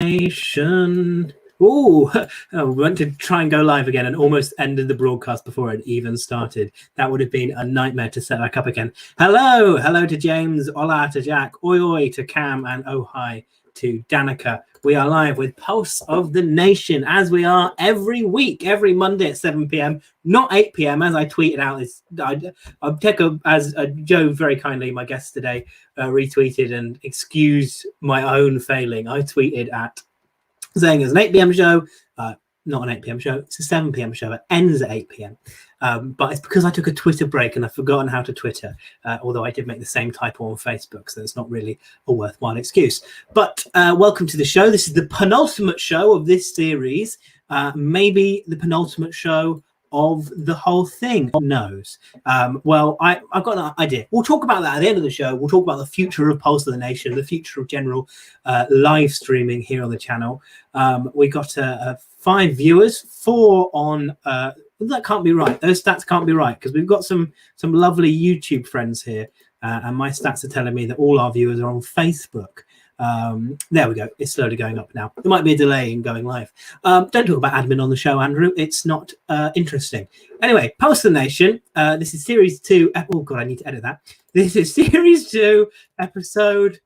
Nation. Ooh, we went to try and go live again and almost ended the broadcast before it even started. That would have been a nightmare to set back up again. Hello to James, hola to Jack, oi oi to Cam, and oh hi to Danica. We are live with Pulse of the Nation, as we are every week, every Monday at 7 p.m, not 8 p.m, as I tweeted out. I'll take as Joe very kindly, my guest today, retweeted and excused my own failing. I tweeted at saying it's an 8 p.m. show, not an 8 p.m. show, it's a 7 p.m. show. It ends at 8 p.m. But it's because I took a Twitter break and I've forgotten how to Twitter, although I did make the same typo on Facebook, so it's not really a worthwhile excuse. But welcome to the show. This is the penultimate show of this series, maybe the penultimate show of the whole thing. Who knows? Well, I've got an idea. We'll talk about that at the end of the show. We'll talk about the future of Pulse of the Nation, the future of general live streaming here on the channel. We got 5 viewers, 4 on. That can't be right. Those stats can't be right because we've got some lovely YouTube friends here, and my stats are telling me that all our viewers are on Facebook. There we go. It's slowly going up now. There might be a delay in going live. Don't talk about admin on the show, Andrew. It's not interesting. Anyway, Pulse of the Nation. This is series 2. Oh god, I need to edit that. This is series 2, episode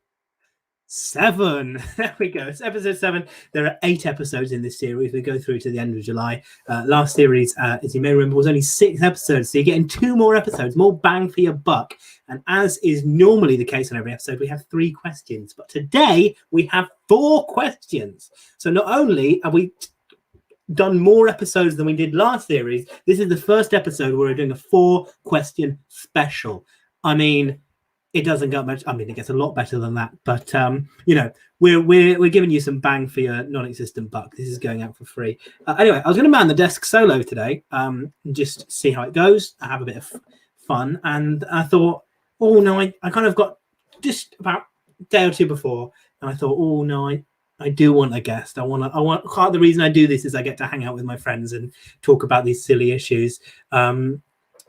7. There we go. It's episode 7. There are 8 episodes in this series. We go through to the end of July. Last series, as you may remember, was only 6 episodes. So you're getting 2 more episodes, more bang for your buck. And as is normally the case on every episode, we have 3 questions. But today we have 4 questions. So not only have we done more episodes than we did last series, this is the first episode where we're doing a 4-question special. I mean, it doesn't get much. I mean, it gets a lot better than that. But you know, we're giving you some bang for your non-existent buck. This is going out for free. Anyway, I was going to man the desk solo today, and just see how it goes. I have a bit of fun, and I thought, oh no, I kind of got just about a day or 2 before, and I thought, oh no, I do want a guest. I want. Part of the reason I do this is I get to hang out with my friends and talk about these silly issues.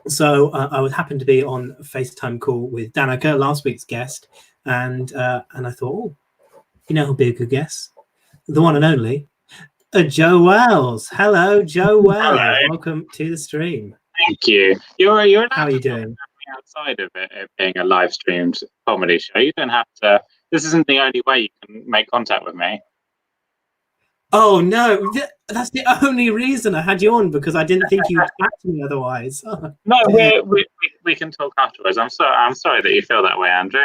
So I would happen to be on a FaceTime call with Danica, last week's guest, and I thought, oh, you know who'll be a good guest? The one and only Joe Wells. Hello, Joe Wells. Hello. Welcome to the stream. Thank you. You're How are you doing? outside of it being a live streamed comedy show. You don't have to. This isn't the only way you can make contact with me. Oh no, that's the only reason I had you on, because I didn't think you'd chat to me otherwise. No, we can talk afterwards. I'm sorry that you feel that way, Andrew.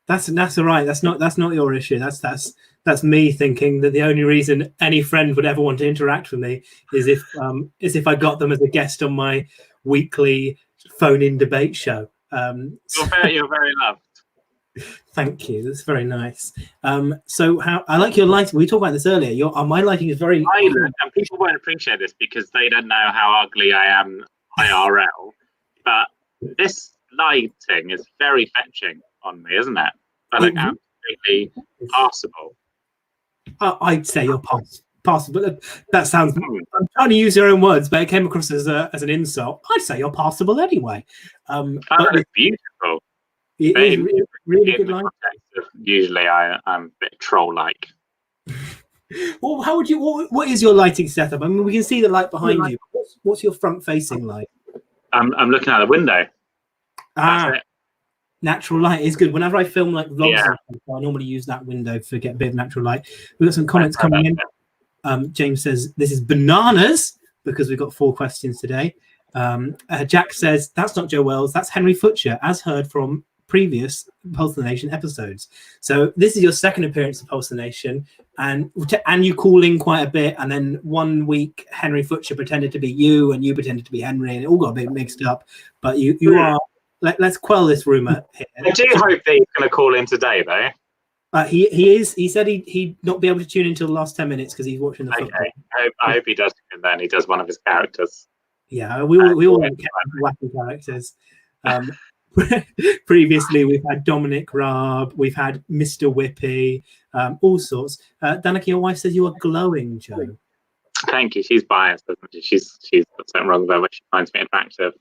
That's all right. That's not your issue. That's me thinking that the only reason any friend would ever want to interact with me is if I got them as a guest on my weekly phone-in debate show. You're very loved. Thank you. That's very nice. So how I like your lighting. We talked about this earlier. My lighting is very And people won't appreciate this because they don't know how ugly I am IRL. But this lighting is very fetching on me, isn't it? I look absolutely passable. I'd say you're passable. That sounds. I'm trying to use your own words, but it came across as an insult. I'd say you're passable anyway. But it's beautiful. It is really good lighting. Usually, I'm a bit troll-like. Well, how would you? What is your lighting setup? I mean, we can see the light behind you. What's your front-facing light? I'm looking out the window. That's it. Natural light is good. Whenever I film like vlogs, I normally use that window to get a bit of natural light. We've got some comments coming in. James says this is bananas because we've got 4 questions today. Jack says that's not Joe Wells, that's Henry Futcher, as heard from previous Pulse of the Nation episodes. So this is your second appearance of Pulse of the Nation, and you call in quite a bit, and then one week Henry Futcher pretended to be you and you pretended to be Henry, and it all got a bit mixed up. But you are. Let's quell this rumor here. I do hope that he's going to call in today, though. He is. He said he'd not be able to tune into the last 10 minutes because he's watching the football. I hope he does, and then he does one of his characters. Yeah, we all want wacky characters. Previously, we've had Dominic Raab, we've had Mr. Whippy, all sorts. Danica, your wife says you are glowing, Joe. Thank you. She's biased, isn't she? She's got something wrong with her, but she finds me attractive.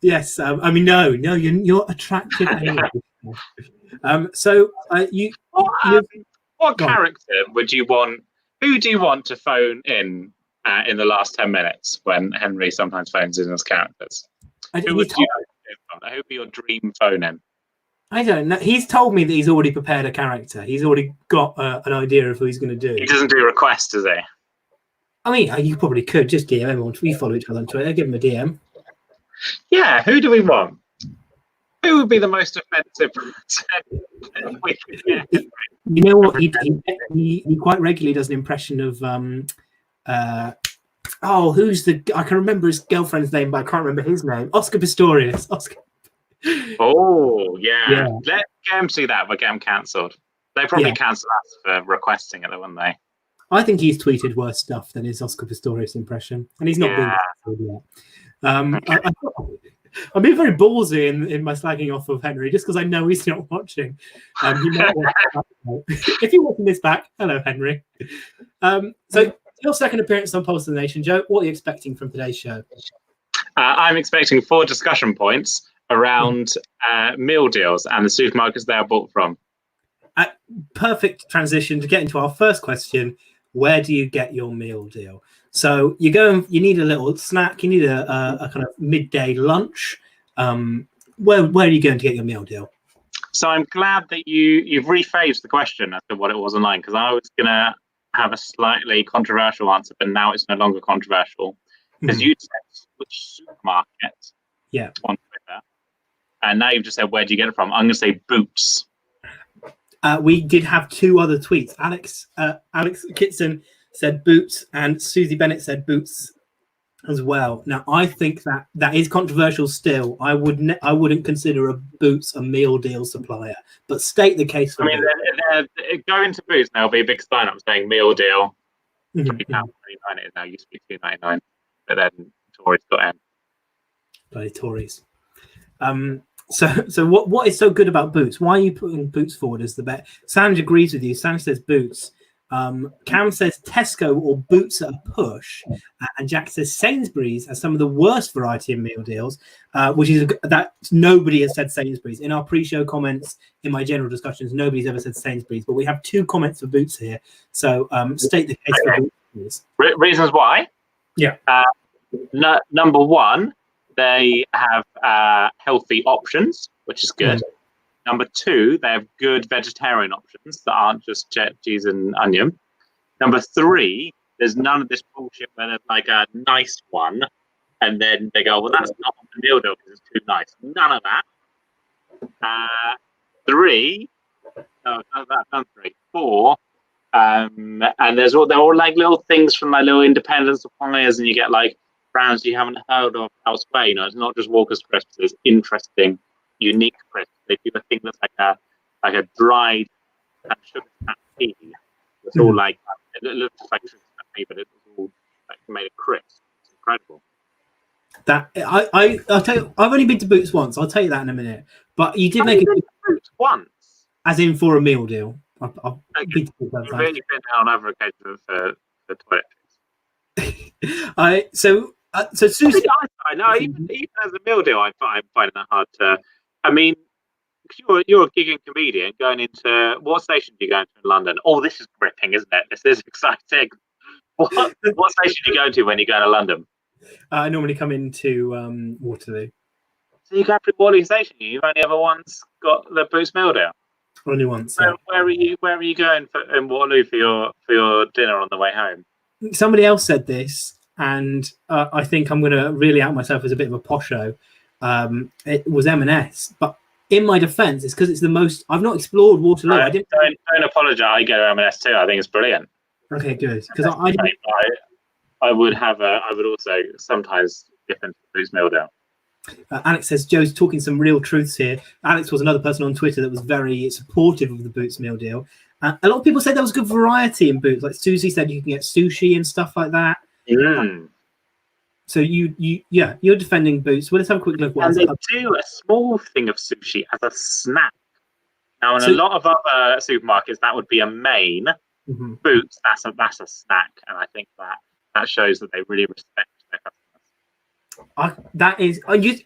Yes, I mean, no, you're attractive anyway. So you What character would you want? Who do you want to phone in the last 10 minutes when Henry sometimes phones in as characters? Who would you? Who would be your dream phone in? I don't know. He's told me that he's already prepared a character. He's already got an idea of who he's going to do. He doesn't do requests, does he? I mean, you probably could just DM everyone. We follow each other on Twitter. Give him a DM. Yeah, who do we want? Who would be the most offensive? You know what? He quite regularly does an impression of who's the? I can remember his girlfriend's name, but I can't remember his name. Oscar Pistorius. Oscar. Oh yeah. Let him see that. But get him cancelled. They probably cancel us for requesting it, wouldn't they? I think he's tweeted worse stuff than his Oscar Pistorius impression, and he's not been cancelled yet. I'm being very ballsy in my slagging off of Henry, just because I know he's not watching. He might watch if you're watching this back, hello, Henry. So your second appearance on Pulse of the Nation, Joe. What are you expecting from today's show? I'm expecting 4 discussion points around meal deals and the supermarkets they are bought from. Perfect transition to get into our first question. Where do you get your meal deal? So you go and you need a little snack, you need a kind of midday lunch. Where are you going to get your meal deal? So I'm glad that you've rephrased the question as to what it was online, because I was going to have a slightly controversial answer, but now it's no longer controversial. Because you said which supermarket on Twitter, and now you've just said where do you get it from? I'm going to say Boots. We did have 2 other tweets. Alex Kitson said Boots, and Susie Bennett said Boots as well. Now, I think that is controversial still. I wouldn't consider a Boots a meal deal supplier, but state the case for me. Going to Boots now will be a big sign up saying meal deal. £3.29 it is now. Used to be £2.99, but then Tories got in. Bloody Tories. So what is so good about Boots? Why are you putting Boots forward as the bet? Sanj agrees with you. Sanj says Boots. Cam says Tesco or Boots at a push, and Jack says Sainsbury's has some of the worst variety of meal deals, which is that nobody has said Sainsbury's. In our pre-show comments, in my general discussions, nobody's ever said Sainsbury's, but we have 2 comments for Boots here. So state the case for Boots. Reasons why? Yeah. Number 1, they have healthy options, which is good. Number 2, they have good vegetarian options that aren't just cheese and onion. Number 3, there's none of this bullshit where there's like a nice one, and then they go, well, that's not the meal deal because it's too nice. None of that. 3, no, that's done 3. 4, and they're all like little things from like little independent suppliers, and you get like brands you haven't heard of elsewhere. You know, it's not just Walker's crisps. There's interesting, unique crisps. They do a thing that's like a dried sugar snap tea. It's all like it looks like sugar snap tea, but it's all like made of crisps. It's incredible. That I'll tell you, I've only been to Boots once. I'll tell you that in a minute. But you did make it Boots once, as in for a meal deal. I've been to Boots You've really been on other occasions for toilet. So Susie, no, even as a meal deal, I'm finding that hard to. I mean, you're a gigging comedian going into what station do you go into in London? Oh, this is gripping, isn't it? This is exciting. What station do you go to when you go to London? I normally come into Waterloo. So you go through Waterloo Station. You've only ever once got the Boots meal deal. Only once. So where are you going in Waterloo for your dinner on the way home? Somebody else said this, and I think I'm going to really out myself as a bit of a posho. It was M&S, but in my defence, it's because it's the most. I've not explored Waterloo. I didn't. Don't apologise. I go to M&S too. I think it's brilliant. Okay, good. Because I would also sometimes dip into the Boots meal deal. Alex says Joe's talking some real truths here. Alex was another person on Twitter that was very supportive of the Boots meal deal. A lot of people said there was good variety in Boots. Like Susie said, you can get sushi and stuff like that. So you're defending Boots. Well, let's have a quick look. And they do a small thing of sushi as a snack. Now, in a lot of other supermarkets, that would be a main. Boots, that's a snack, and I think that shows that they really respect their customers.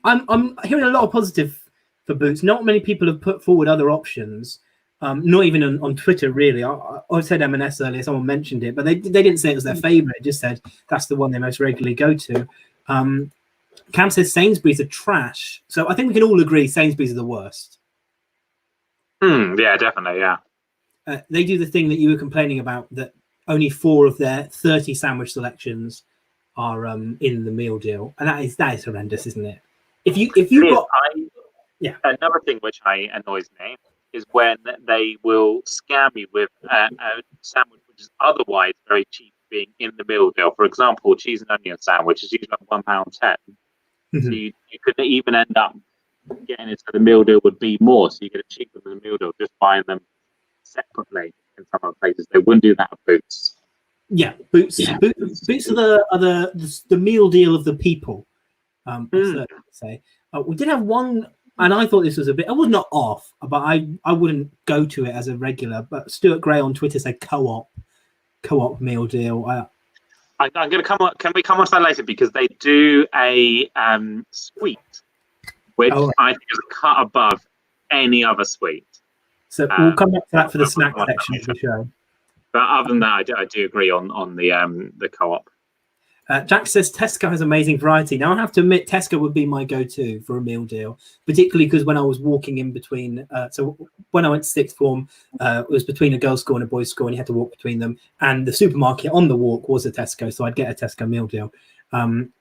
I'm hearing a lot of positive for Boots. Not many people have put forward other options. Not even on Twitter, really. I said M&S earlier, someone mentioned it, but they didn't say it was their favourite. Just said that's the one they most regularly go to. Cam says Sainsbury's are trash. So I think we can all agree Sainsbury's are the worst. Yeah, definitely, yeah. They do the thing that you were complaining about, that only 4 of their 30 sandwich selections are in the meal deal. And that is horrendous, isn't it? If you got... Yeah. Another thing which annoys me is when they will scam you with a sandwich which is otherwise very cheap being in the meal deal. For example, cheese and onion sandwich is usually like £1.10. So you could even end up getting into the meal deal would be more, so you get it cheaper than the meal deal just buying them separately in some other places. They wouldn't do that at Boots. Yeah, Boots are the meal deal of the people. Say we did have one. And I thought this was a bit, I was not off, but I wouldn't go to it as a regular. But Stuart Gray on Twitter said co-op meal deal. I'm going to come on. Can we come on to that later? Because they do a sweet, which I think is a cut above any other sweet. So we'll come back to that for the snack section of the show. But other than that, I do agree on the co-op. Jack says Tesco has amazing variety. Now I have to admit, Tesco would be my go-to for a meal deal, particularly because when I was walking in between, so when I went to sixth form, it was between a girls' school and a boys' school, and you had to walk between them. And the supermarket on the walk was a Tesco, so I'd get a Tesco meal deal. And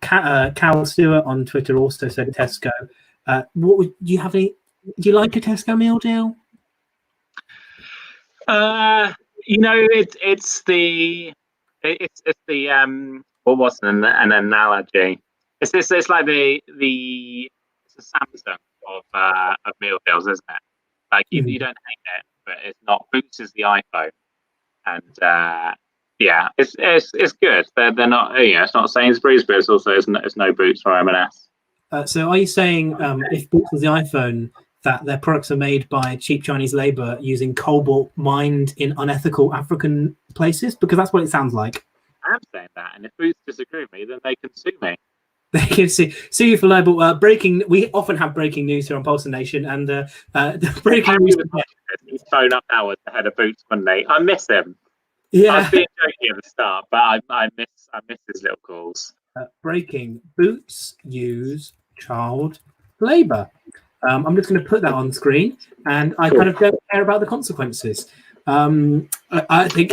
Carol Stewart on Twitter also said Tesco. Do you have any? Do you like a Tesco meal deal? It's the. It's the what was an analogy? It's like the it's a Samsung of meal deals, isn't it? Like you don't hate it, but it's not. Boots is the iPhone, and it's good. They're not it's not Sainsbury's, but it's also it's no Boots or M&S. So are you saying if Boots was the iPhone, that their products are made by cheap Chinese labor using cobalt mined in unethical African places? Because that's what it sounds like. I am saying that, and if Boots disagree with me, then they can sue me. They can sue you for libel. We often have breaking news here on Pulsar Nation, and the breaking news. He'd phone up Howard, the head of Boots, wouldn't he? I miss him. Yeah, I was being joking at the start, but I miss his little calls. Breaking: Boots use child labor. I'm just going to put that on screen, and I kind of don't care about the consequences. I think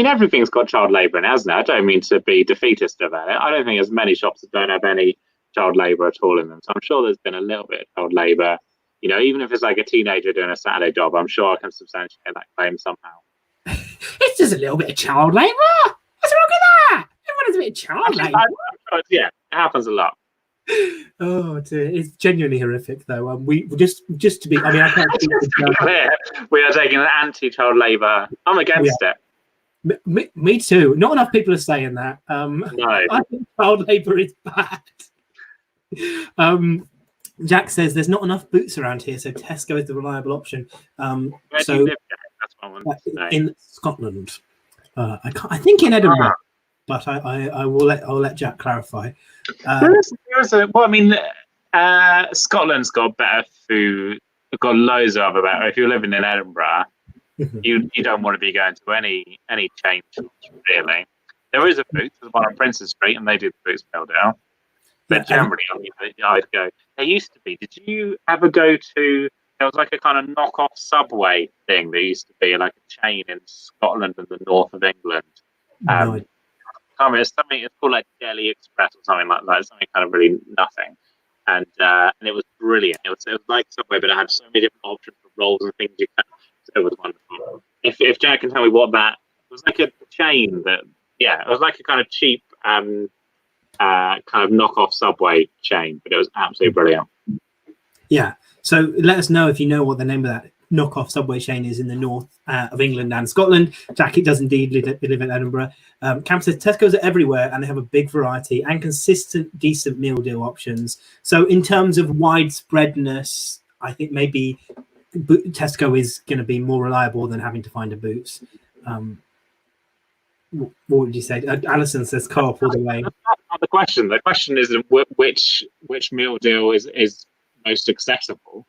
everything's got child labour in it, hasn't it? I don't mean to be defeatist about it. I don't think there's many shops that don't have any child labour at all in them. So I'm sure there's been a little bit of child labour. Even if it's like a teenager doing a Saturday job, I'm sure I can substantiate that claim somehow. It's just a little bit of child labour. What's wrong with that? Everyone has a bit of child labour. Yeah, it happens a lot. Oh dear, it's genuinely horrific though. We just to be, I can't speak we are taking an anti-child labour. I'm against it. Me too. Not enough people are saying that. No. I think child labour is bad. Jack says there's not enough Boots around here, so Tesco is the reliable option. Where do you live, Jack? That's what I want to know. In Scotland. I think in Edinburgh. But I'll let Jack clarify. Scotland's got better food. They've got loads of other better. If you're living in Edinburgh, you don't want to be going to any chain shops, really. There is a Boots, there's one on Princes Street, and they do the Boots meal deal. But generally, I'd go. There used to be. Did you ever go to? There was like a kind of knockoff Subway thing. There used to be like a chain in Scotland and the north of England. It's called like Delhi Express or something like that. Something kind of really nothing, and it was brilliant. It was like Subway, but it had so many different options for rolls and things. It was wonderful. If Jack can tell me what that it was, like a chain that it was like a kind of cheap kind of knockoff Subway chain, but it was absolutely brilliant. Yeah. So let us know if you know what the name of that knockoff Subway chain is in the north of England and Scotland. Jack, it does indeed live in Edinburgh. Cam says Tesco's are everywhere and they have a big variety and consistent, decent meal deal options. So in terms of widespreadness, I think maybe Tesco is going to be more reliable than having to find a Boots. What would you say? Alison says co-op all the way. That's not the question. The question is which meal deal is most accessible.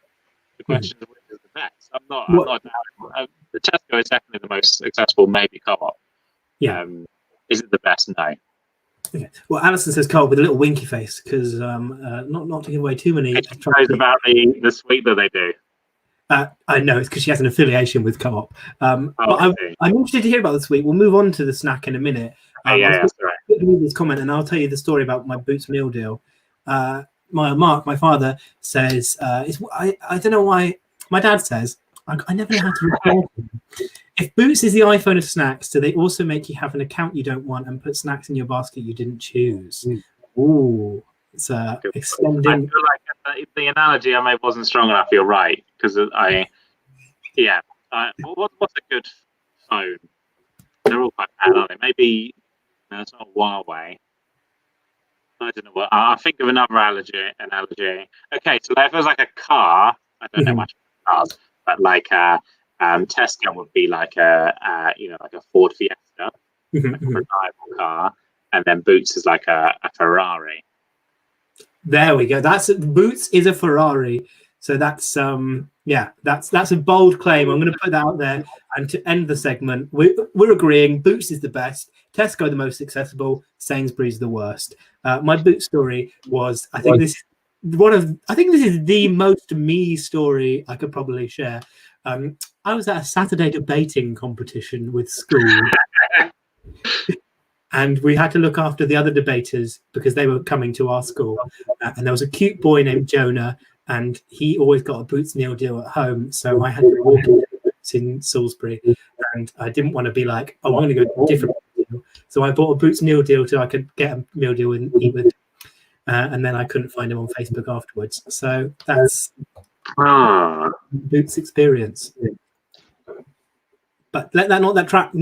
The question is which is the best. I'm not doubting. The Tesco is definitely the most successful, maybe Co-op. Yeah. Is it the best? No. Okay. Well, Alison says Co-op with a little winky face because not to give away too many. It knows about the sweet that they do. I know it's because she has an affiliation with Co-op. But I'm interested to hear about the sweet. We'll move on to the snack in a minute. That's right. Read this comment, and I'll tell you the story about my Boots meal deal. My father says, I don't know why. My dad says, I never know how to report him. If Boots is the iPhone of snacks, do they also make you have an account you don't want and put snacks in your basket you didn't choose? Ooh, it's extending. I feel like the analogy I made wasn't strong enough. You're right, because what's a good phone? They're all quite bad, aren't they? Maybe it's not Huawei. I don't know what. I'll think of another analogy. Okay, so if it was like a car, I don't know much about cars, but like Tesco would be like a Ford Fiesta, like a reliable car, and then Boots is like a Ferrari. There we go. Boots is a Ferrari. So that's that's a bold claim. I'm going to put that out there. And to end the segment, we're agreeing Boots is the best, Tesco the most accessible, Sainsbury's the worst. My Boots story was, I think this is the most me story I could probably share. I was at a Saturday debating competition with school. And we had to look after the other debaters because they were coming to our school. And there was a cute boy named Jonah, and he always got a Boots meal deal at home. So I had to walk into Boots in Salisbury, and I didn't want to be like, I'm going to go to a different meal. So I bought a Boots meal deal so I could get a meal deal and eat with him. And then I couldn't find him on Facebook afterwards. So that's Boots experience. But let that not detract.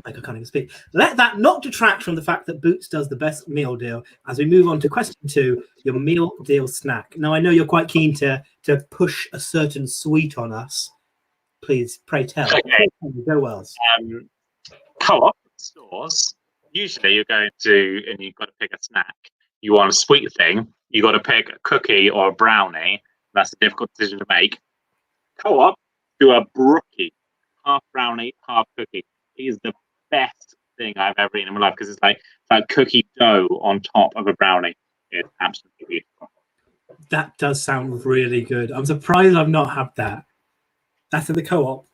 I can't even speak. Let that not detract from the fact that Boots does the best meal deal. As we move on to question 2, your meal deal snack. Now I know you're quite keen to push a certain sweet on us. Please, pray tell. Okay. Go Wells. Co-op stores. Usually you're going to, and you've got to pick a snack. You want a sweet thing. You got to pick a cookie or a brownie. That's a difficult decision to make. Co-op. Do a brookie, half brownie, half cookie. It is the best thing I've ever eaten in my life because it's like cookie dough on top of a brownie. It's absolutely beautiful. That does sound really good. I'm surprised I've not had that. That's at the Co-op.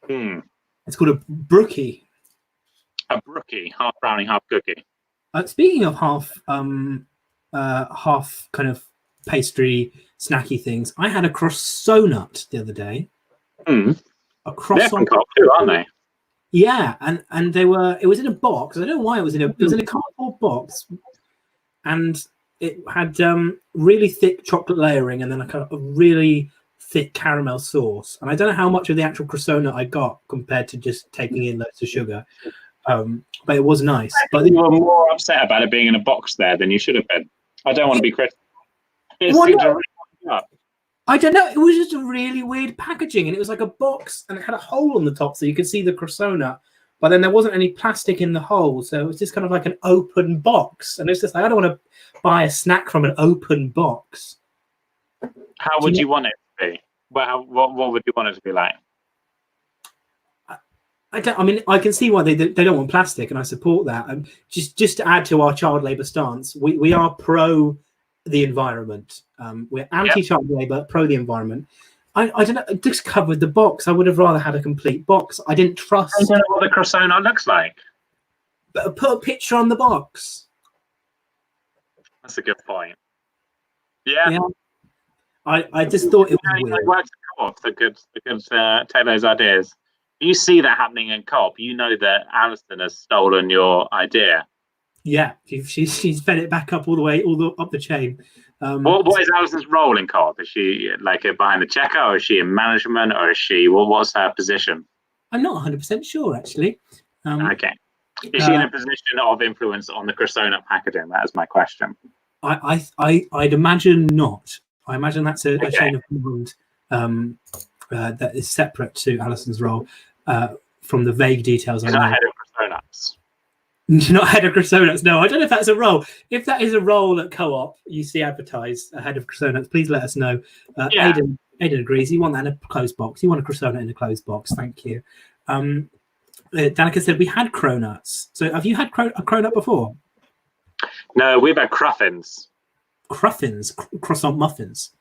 It's called a brookie. A brookie, half brownie, half cookie. Speaking of half kind of pastry snacky things, I had a croissant the other day. A croissant too, aren't they? Yeah, and they were. It was in a box. I don't know why it was in a. It was in a cardboard box, and it had really thick chocolate layering, and then a really thick caramel sauce. And I don't know how much of the actual croissant I got compared to just taking in loads of sugar, but it was nice. But you were more upset about it being in a box there than you should have been. I don't want to be critical. I don't know. It was just a really weird packaging, and it was like a box, and it had a hole on the top so you could see the croissant. But then there wasn't any plastic in the hole, so it was just kind of like an open box. And it's just like, I don't want to buy a snack from an open box. How would you want it to be? Well, what would you want it to be like? I mean, I can see why they don't want plastic, and I support that. And just to add to our child labour stance, we are pro the environment. We're anti-child labour, pro the environment. I don't know. It just covered the box. I would have rather had a complete box. I didn't trust. I don't know what the croissant looks like. But put a picture on the box. That's a good point. Yeah. I just thought it was weird. It works in Co-op. The good take those ideas. You see that happening in Co-op. You know that Alison has stolen your idea. Yeah, she's fed it back up all the way, up the chain. What is Alison's role in Co-op? Is she like behind the checker, or is she in management, or is she? What's her position? I'm not 100% sure, actually. Okay, is she in a position of influence on the croissant packaging? That is my question. I'd imagine not. I imagine that's a chain of command that is separate to Alison's role from the vague details I know. Head of croissants. Not head of croissants. No, I don't know if that's a role. If that is a role at Co-op, you see advertised a head of croissants, please let us know. Yeah. Aidan agrees. You want that in a closed box. You want a croissant in a closed box. Thank you. Danica said we had cronuts. So have you had a cronut before? No, we've had cruffins. Cruffins, croissant muffins.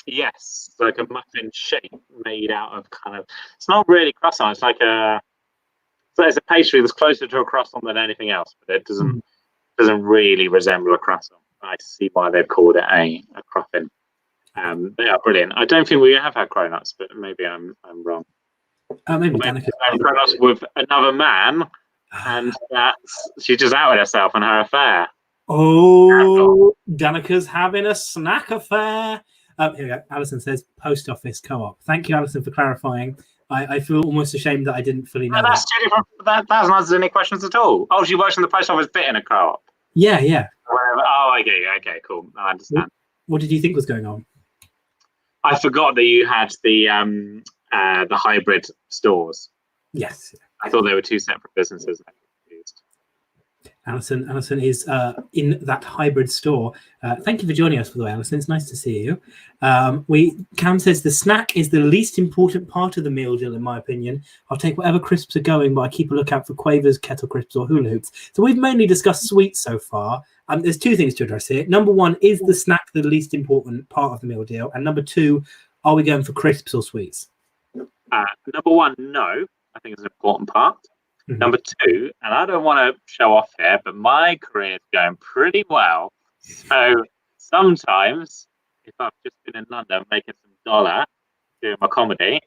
Yes, like a muffin shape made out of kind of. It's not really croissant. It's like a. So it's a pastry that's closer to a croissant than anything else, but it doesn't really resemble a croissant. I see why they've called it a cruffin. They are brilliant. I don't think we have had cronuts, but maybe I'm wrong. Maybe Danica. Cronuts with another man, and she just outed herself and her affair. Oh, Danica's having a snack affair. Here we go. Alison says post office Co-op. Thank you, Alison, for clarifying. I feel almost ashamed that I didn't fully know. That's two different. That doesn't answer any questions at all. Oh, she works in the post office bit in a Co-op. Yeah, yeah. Oh, okay, cool. I understand. What did you think was going on? I forgot that you had the hybrid stores. Yes. I thought they were two separate businesses. Alison is in that hybrid store. Thank you for joining us, by the way, Alison. It's nice to see you. Cam says the snack is the least important part of the meal deal, in my opinion. I'll take whatever crisps are going, but I keep a lookout for Quavers, Kettle Crisps, or Hula Hoops. So we've mainly discussed sweets so far. There's two things to address here. Number one, is the snack the least important part of the meal deal? And number two, are we going for crisps or sweets? Number one, no. I think it's an important part. Mm-hmm. Number two, and I don't want to show off here, but my career is going pretty well. So sometimes, if I've just been in London making some dollar doing my comedy,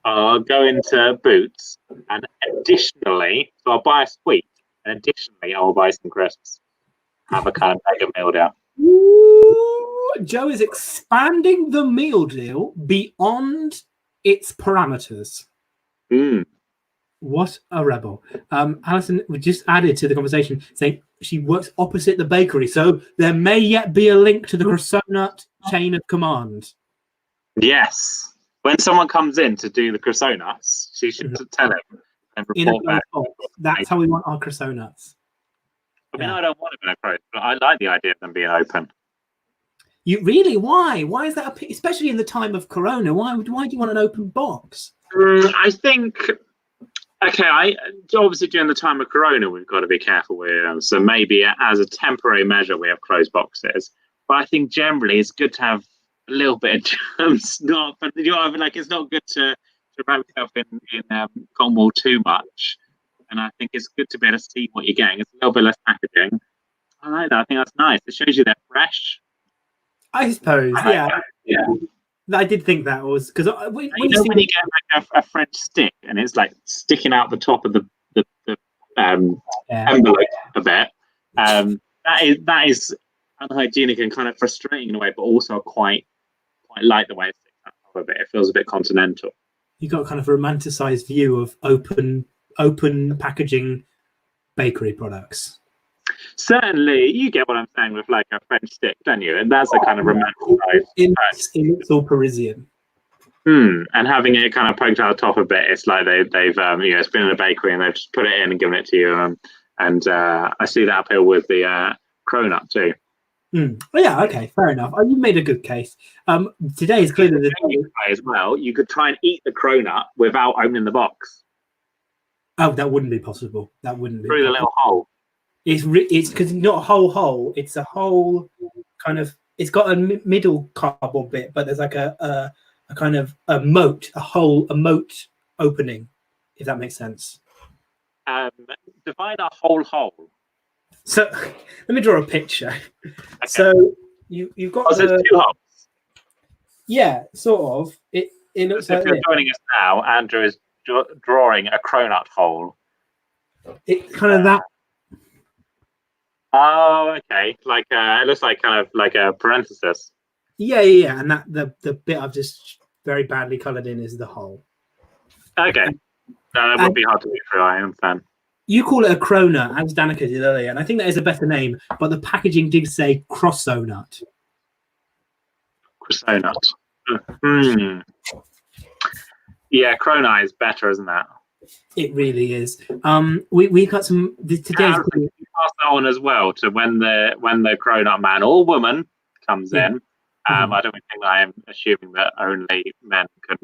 I'll go into Boots and additionally, so I'll buy a sweet and additionally I'll buy some crisps. Have a kind of mega meal deal. Ooh, Joe is expanding the meal deal beyond its parameters. What a rebel. Alison just added to the conversation saying she works opposite the bakery, so there may yet be a link to the croissant chain of command. Yes. When someone comes in to do the croissants, she should tell him and report back. That's how we want our croissants. I mean, I don't want them in a crate, but I like the idea of them being open. You really? Why? Why is that? Especially in the time of Corona, why do you want an open box? I think... Okay, obviously during the time of Corona, we've got to be careful with them. So maybe as a temporary measure, we have closed boxes. But I think generally it's good to have a little bit of germs. But you know, like it's not good to wrap yourself in cotton wool too much. And I think it's good to be able to see what you're getting. It's a little bit less packaging. I like that. I think that's nice. It shows you they're fresh. I suppose, yeah. I did think that was because when you get like a French stick and it's like sticking out the top of the envelope a bit, that is unhygienic and kind of frustrating in a way, but also quite like the way it sticks out of it. It feels a bit continental. You got kind of a romanticized view of open packaging bakery products. Certainly, you get what I'm saying with like a French stick, don't you? And that's a kind of romanticized. It's all Parisian. And having it kind of poked out the top a bit, it's like they've it's been in a bakery and they've just put it in and given it to you. And I see that uphill with the cronut too. Well, yeah, okay, fair enough. You made a good case. Today is clearly the day as well. You could try and eat the cronut without opening the box. Oh, that wouldn't be possible. That wouldn't be through the little hole. It's because it's not a whole hole. It's a whole kind of. It's got a middle cardboard bit, but there's like a kind of a moat, a moat opening, if that makes sense. Define a whole hole. So let me draw a picture. Okay. So you've got there's two holes. Yeah, sort of. It looks like. If you're joining us now, Andrew is drawing a cronut hole. It's kind of that. Oh, okay. Like it looks like kind of like a parenthesis. Yeah, and that the bit I've just very badly coloured in is the hole. Okay, that would be hard to do through. I understand. You call it a cronut, as Danica did earlier, and I think that is a better name. But the packaging did say croissant. Croissant. Yeah, cronut is better, isn't that? It really is. We got some today's. You pass that on as well to when the grown-up man or woman comes in. I don't think that I am assuming that only men can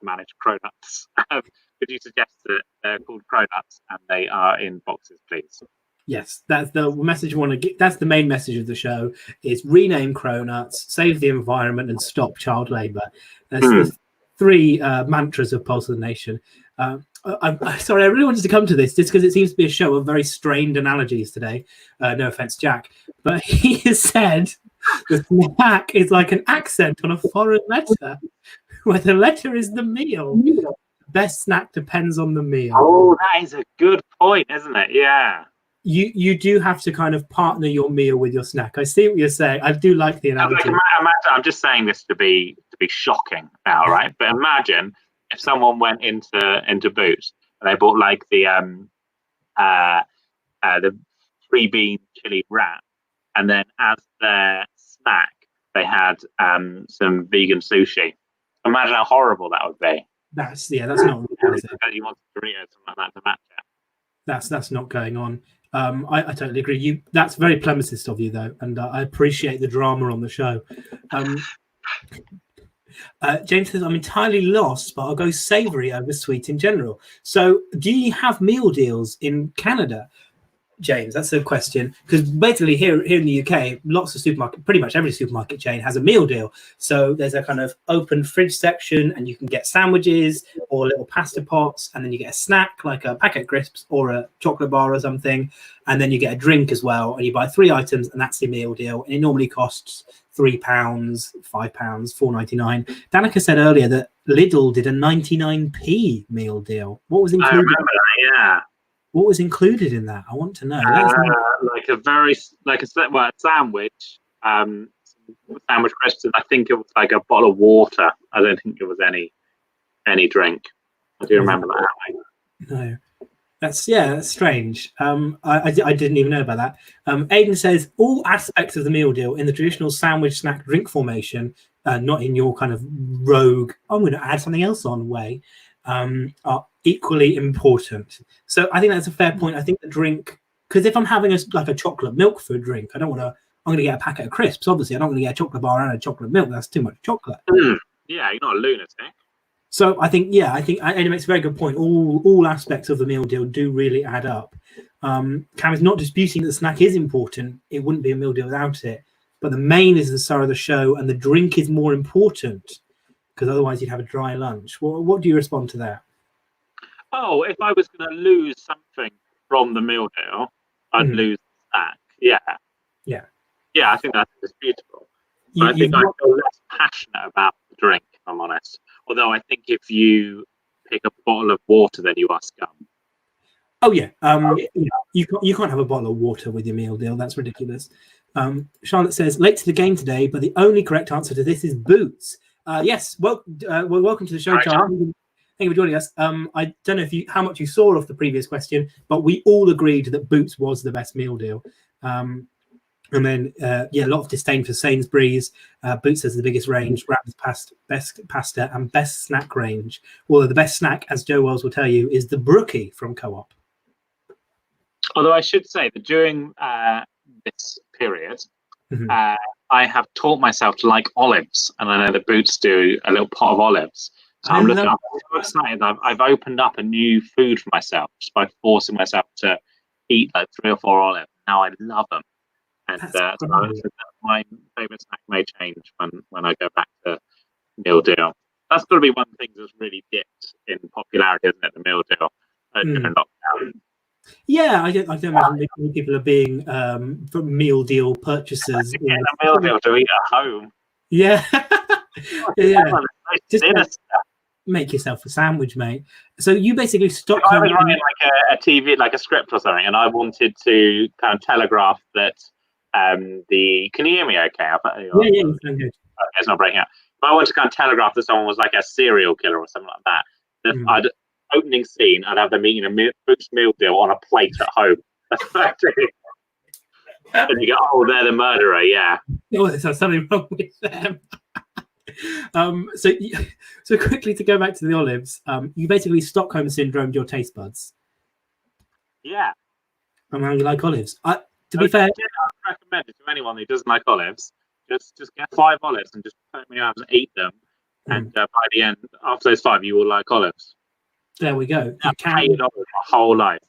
manage cronuts. Could you suggest that they're called cronuts and they are in boxes, please? Yes, that's the message we want to get. That's the main message of the show: is rename cronuts, save the environment, and stop child labour. There's three mantras of Pulse of the Nation. I'm sorry, I really wanted to come to this just because it seems to be a show of very strained analogies today. No offense, Jack, but he has said the snack is like an accent on a foreign letter, where the letter is the meal. The best snack depends on the meal. Oh, that is a good point, isn't it? Yeah. You do have to kind of partner your meal with your snack. I see what you're saying. I do like the analogy. Imagine, I'm just saying this to be shocking now, right? But imagine if someone went into Boots and they bought like the 3-bean chili wrap, and then as their snack they had some vegan sushi. Imagine how horrible that would be. That's not real, is it? You want Doritos, something like that to match it. That's not going on. I totally agree. That's very Plemicist of you, though, and I appreciate the drama on the show. James says, I'm entirely lost, but I'll go savoury over sweet in general. So do you have meal deals in Canada, James? That's a question. Because basically here in the UK, lots of pretty much every supermarket chain has a meal deal. So there's a kind of open fridge section and you can get sandwiches or little pasta pots, and then you get a snack like a packet of crisps or a chocolate bar or something, and then you get a drink as well, and you buy 3 items and that's the meal deal, and it normally costs £3, £5, £4.99. Danica said earlier that Lidl did a 99p meal deal. What was included? I remember that, yeah. What was included in that? I want to know. Like a sandwich, sandwich crisps, and I think it was like a bottle of water. I don't think it was any drink. I do remember that. No, that's strange. I didn't even know about that. Aiden says all aspects of the meal deal in the traditional sandwich snack drink formation, not in your kind of rogue, I'm going to add something else on way, are equally important. So I think that's a fair point. I think the drink, because if I'm having a chocolate milk for a drink, I'm going to get a packet of crisps. Obviously, I don't want to get a chocolate bar and a chocolate milk. That's too much chocolate. Yeah, you're not a lunatic. So I think Aiden makes a very good point. All aspects of the meal deal do really add up. Cam is not disputing that the snack is important. It wouldn't be a meal deal without it. But the main is the star of the show, and the drink is more important, because otherwise you'd have a dry lunch. What do you respond to that? Oh, if I was going to lose something from the meal deal, I'd lose the snack. Yeah. Yeah, I think that's disputable. I think I feel less passionate about the drink, if I'm honest. Although I think if you pick a bottle of water, then you are scum. Oh, yeah. You can't have a bottle of water with your meal deal. That's ridiculous. Charlotte says, late to the game today, but the only correct answer to this is Boots. Yes. Well, welcome to the show, right, Charlotte. Thank you for joining us. I don't know how much you saw of the previous question, but we all agreed that Boots was the best meal deal. And then, a lot of disdain for Sainsbury's. Boots has the biggest range, wraps, best pasta, and best snack range. Well, the best snack, as Joe Wells will tell you, is the Brookie from Co-op. Although I should say that during this period, I have taught myself to like olives, and I know that Boots do a little pot of olives. So I'm so excited. I've opened up a new food for myself just by forcing myself to eat like 3 or 4 olives. Now I love them. And my favourite snack may change when I go back to meal deal. That's got to be one of the things that's really dipped in popularity, isn't it? The meal deal during lockdown. Yeah, I don't imagine many people are being meal deal purchasers. Getting a meal deal to eat at home. Yeah, just make yourself a sandwich, mate. So you basically stopped. I was running like a TV, like a script or something, and I wanted to kind of telegraph that. Can you hear me? Okay, yeah, it's good. Okay, it's not breaking up. But I wanted to kind of telegraph that someone was like a serial killer or something like that. Opening scene, I'd have them eating a Boots meal deal on a plate at home. And you go, oh, they're the murderer, yeah. Oh, there's something wrong with them. So, so quickly to go back to the olives, you basically Stockholm syndromed your taste buds. Yeah. And how you like olives. To be fair, I recommend it to anyone who doesn't like olives. Just get 5 olives and just put them in your hands and eat them. And by the end, after those 5, you will like olives. there we go. You I've can, hated olives my whole life.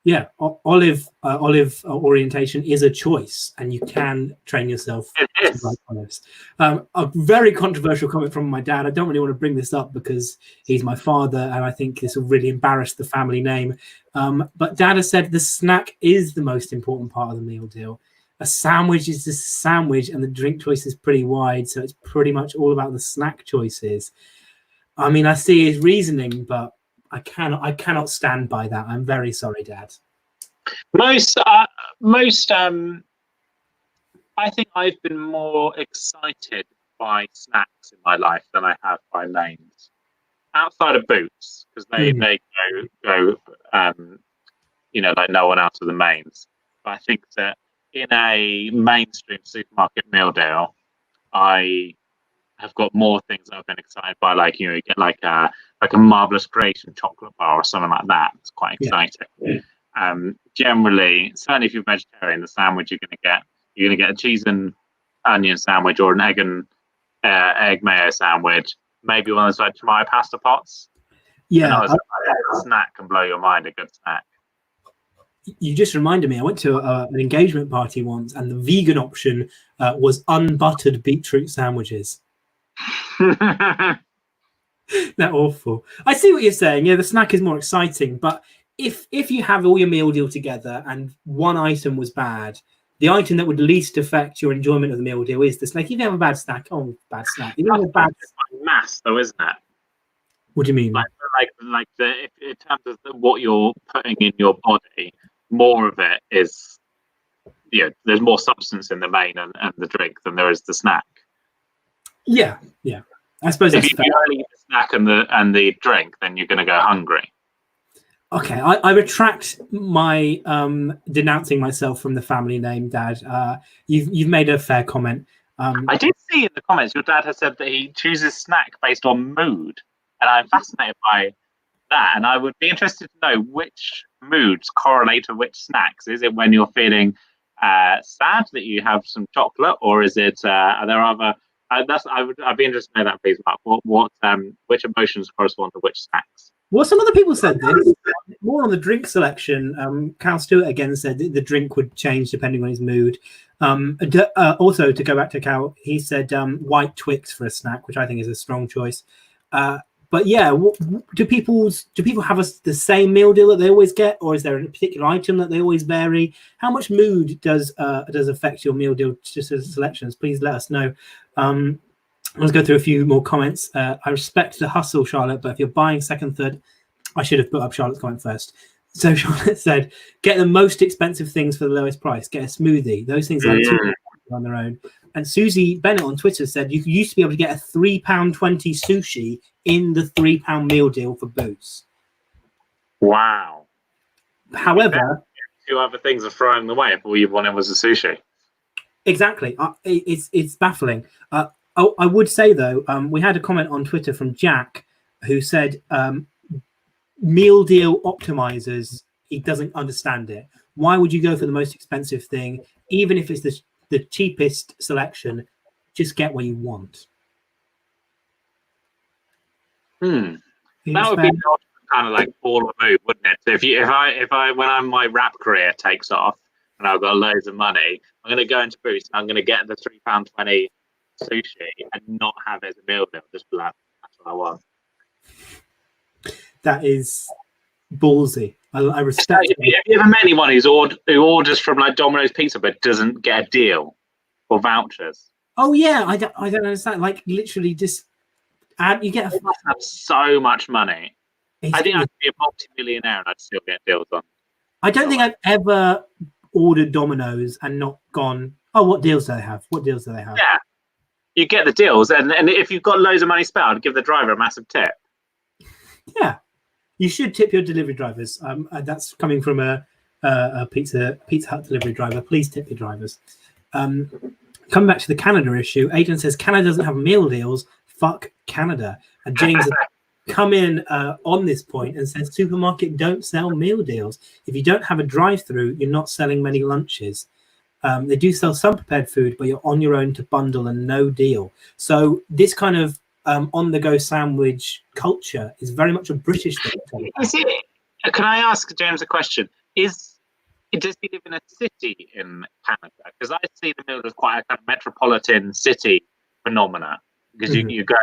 yeah, olive orientation is a choice, and you can train yourself to like olives. A very controversial comment from my dad. I don't really want to bring this up because he's my father, and I think this will really embarrass the family name. But Dad has said the snack is the most important part of the meal deal. A sandwich is just a sandwich, and the drink choice is pretty wide, so it's pretty much all about the snack choices. I mean, I see his reasoning, but I cannot stand by that. I'm very sorry, Dad. Most, I think I've been more excited by snacks in my life than I have by mains. Outside of Boots, because they go like no one else with the mains. But I think that in a mainstream supermarket meal deal, I have got more things that I've been excited by. Like you get like a Marvelous Creation chocolate bar or something like that. It's quite exciting. Yeah. Generally, certainly if you're vegetarian, the sandwich you're gonna get a cheese and onion sandwich or an egg mayo sandwich. Maybe one of those like tomato pasta pots. Yeah, a snack can blow your mind. A good snack. You just reminded me. I went to an engagement party once, and the vegan option was unbuttered beetroot sandwiches. They're awful. I see what you're saying. Yeah, the snack is more exciting, but if you have all your meal deal together and one item was bad, the item that would least affect your enjoyment of the meal deal is the snack. If you have a bad snack, bad snack. You have a bad mass, though, isn't it? What do you mean? In terms of what you're putting in your body, more of it is, there's more substance in the main and the drink than there is the snack. Yeah. I suppose if you only eat the snack and the drink, then you're going to go hungry. Okay, I retract my denouncing myself from the family name, Dad. You've made a fair comment. I did see in the comments your dad has said that he chooses snack based on mood, and I'm fascinated by that. And I would be interested to know which moods correlate to which snacks. Is it when you're feeling sad that you have some chocolate, or is it are there other? I'd be interested to know that, please, Mark. Which emotions correspond to which snacks? Well, some other people said this. More on the drink selection. Cal Stewart again said the drink would change depending on his mood. Also, to go back to Cal, he said white Twix for a snack, which I think is a strong choice. But yeah, do people have the same meal deal that they always get, or is there a particular item that they always vary? How much mood does affect your meal deal selections? Please let us know. Let's go through a few more comments. I respect the hustle, Charlotte, but if you're buying second, third, I should have put up Charlotte's comment first. So Charlotte said, get the most expensive things for the lowest price. Get a smoothie. Those things are like on their own. And Susie Bennett on Twitter said you used to be able to get a £3.20 sushi in the £3 meal deal for Boots. Wow. However, 2 other things are throwing away if all you wanted was a sushi. Exactly. It's baffling. I would say, though, we had a comment on Twitter from Jack who said meal deal optimizers, he doesn't understand it. Why would you go for the most expensive thing? Even if it's the cheapest selection, just get what you want. That would be kind of like all a move, wouldn't it? If I when my rap career takes off and I've got loads of money, I'm going to go into Boots and I'm going to get the £3.20 sushi and not have it as a meal deal. Just be like, that's what I want. That is ballsy. I respect it. Have you ever met anyone who orders from like Domino's Pizza but doesn't get a deal or vouchers? Oh yeah, I don't understand. Like literally, just you get. They must have so much money. I think I'd be a multi-millionaire and I'd still get deals on. I don't think I've ever ordered Domino's and not gone, oh, what deals do they have? What deals do they have? Yeah, you get the deals, and if you've got loads of money spare, I'd give the driver a massive tip. Yeah, you should tip your delivery drivers. That's coming from a Pizza Hut delivery driver. Please tip your drivers. Coming back to the Canada issue, Adrian says Canada doesn't have meal deals, fuck Canada. And James has come in on this point and says supermarket don't sell meal deals. If you don't have a drive-through, you're not selling many lunches. They do sell some prepared food, but you're on your own to bundle and no deal. So this kind of on-the-go sandwich culture is very much a British thing. Can I ask James a question? Does he live in a city in Canada? Because I see the meal as quite a kind of metropolitan city phenomena. Because you go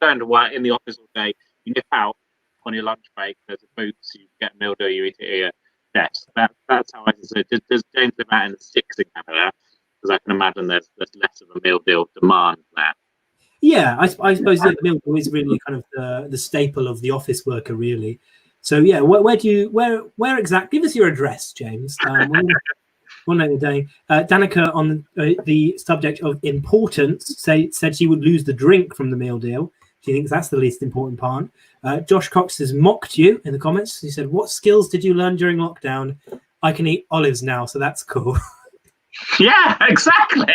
and work in the office all day, you nip out on your lunch break, there's a boots, you get a meal deal, you eat it here. Yes, that's how I see it. Does James live out in the sticks in Canada? Because I can imagine there's less of a meal deal demand there. Yeah, I suppose the meal deal is really kind of the staple of the office worker, really. So yeah, where exactly? Give us your address, James. One note a day. Danica on the subject of importance said she would lose the drink from the meal deal. She thinks that's the least important part. Josh Cox has mocked you in the comments. He said, "What skills did you learn during lockdown? I can eat olives now, so that's cool." Yeah, exactly.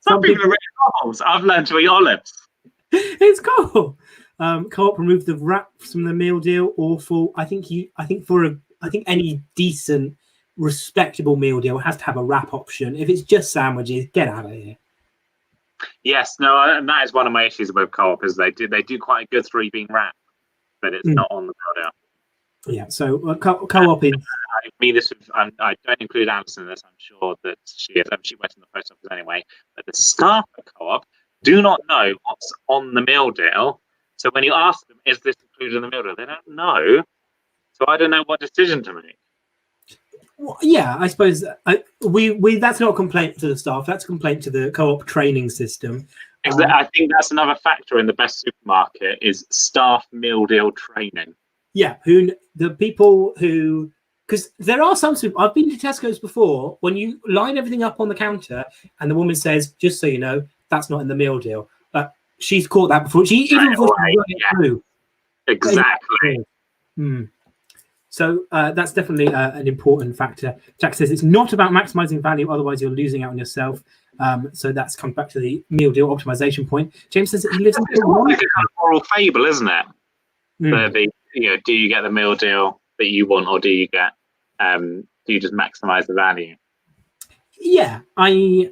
Some people are really olives. I've learned to eat olives. It's cool. Co-op removed the wraps from the meal deal. Awful. I think any decent, respectable meal deal has to have a wrap option. If it's just sandwiches, get out of here. Yes, no, and that is one of my issues with Co-op is they do quite a good 3-bean wrap, but it's not on the meal deal. Yeah, so Co-op is. I don't include Alison in this. I'm sure that she works in the post office anyway. But the staff at Co-op do not know what's on the meal deal. So when you ask them, is this included in the meal deal? They don't know. So I don't know what decision to make. Well, yeah, I suppose we that's not a complaint to the staff. That's a complaint to the Co-op training system. I think that's another factor in the best supermarket is staff meal deal training. Yeah, because there are some I've been to Tesco's before when you line everything up on the counter and the woman says, "Just so you know, that's not in the meal deal." She's caught that before. She even before she got it through. Exactly. So that's definitely an important factor. Jack says it's not about maximizing value, otherwise you're losing out on yourself. So that's comes back to the meal deal optimization point. James says that he lives in it's like a kind of moral fable, isn't it? Do you get the meal deal that you want, or do you get do you just maximize the value? Yeah, I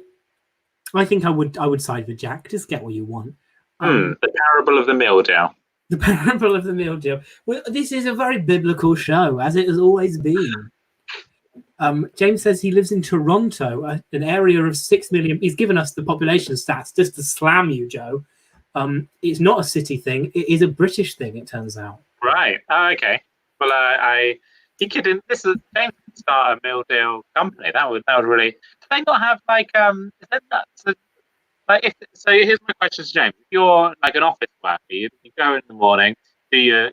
think I would side with Jack. Just get what you want. The parable of the meal deal. The parable of the meal deal. Well, this is a very biblical show, as it has always been. James says he lives in Toronto, an area of 6 million. He's given us the population stats just to slam you, Joe. It's not a city thing. It is a British thing, it turns out. Right. Oh, okay. Well, he could. This is James could start a meal deal company. That would really. Do they not have like So here's my question to James. If you're like an office worker, you go in the morning, do your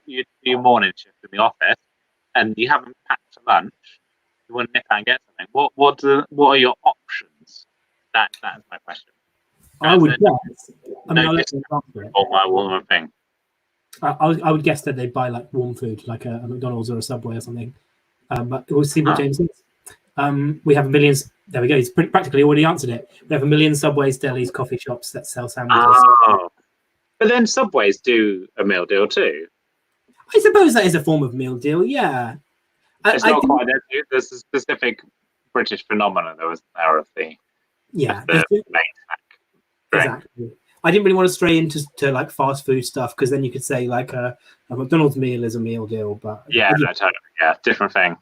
morning shift in the office, and you haven't packed for lunch, you want to nip out and get something. What are your options? That's my question. I would guess. I'll let you answer it. Or my woman thing. I would guess that they'd buy like warm food, like a McDonald's or a Subway or something. But we'll see what James thinks. We have millions. There we go. He's practically already answered it. We have a million Subways, delis, coffee shops that sell sandwiches. Oh. But then Subways do a meal deal too. I suppose that is a form of meal deal, yeah. It's not quite. There's a specific British phenomenon that was there of the main snack. Exactly. I didn't really want to stray into like fast food stuff because then you could say like a McDonald's meal is a meal deal, but totally. Yeah, different thing.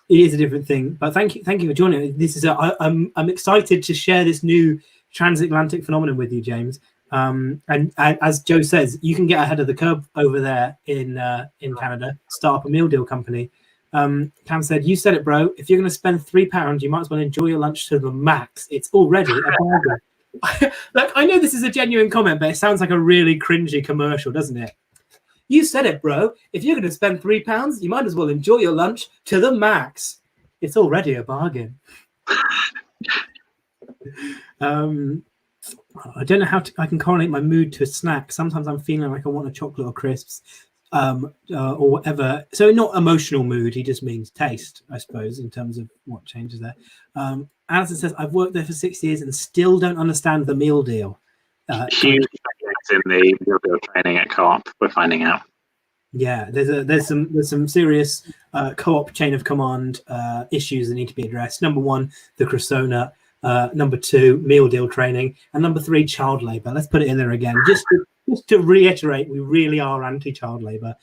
It is a different thing, but thank you for joining. This is I'm excited to share this new transatlantic phenomenon with you, James. And as Joe says, you can get ahead of the curve over there in Canada. Start up a meal deal company. Cam said, "You said it, bro. If you're going to spend £3, you might as well enjoy your lunch to the max. It's already a bargain." Like, I know this is a genuine comment, but it sounds like a really cringy commercial, doesn't it? You said it, bro. If you're going to spend £3, you might as well enjoy your lunch to the max. It's already a bargain. I don't know how I can correlate my mood to a snack. Sometimes I'm feeling like I want a chocolate or crisps or whatever. So not emotional mood. He just means taste, I suppose, in terms of what changes there. Alison says, I've worked there for 6 years and still don't understand the meal deal. Huge in the meal deal training at Co-op. We're finding out. Yeah, there's some serious co-op chain of command issues that need to be addressed. Number one, the croissant. Number two, meal deal training, and number three, child labour. Let's put it in there again, just to reiterate, we really are anti-child labour.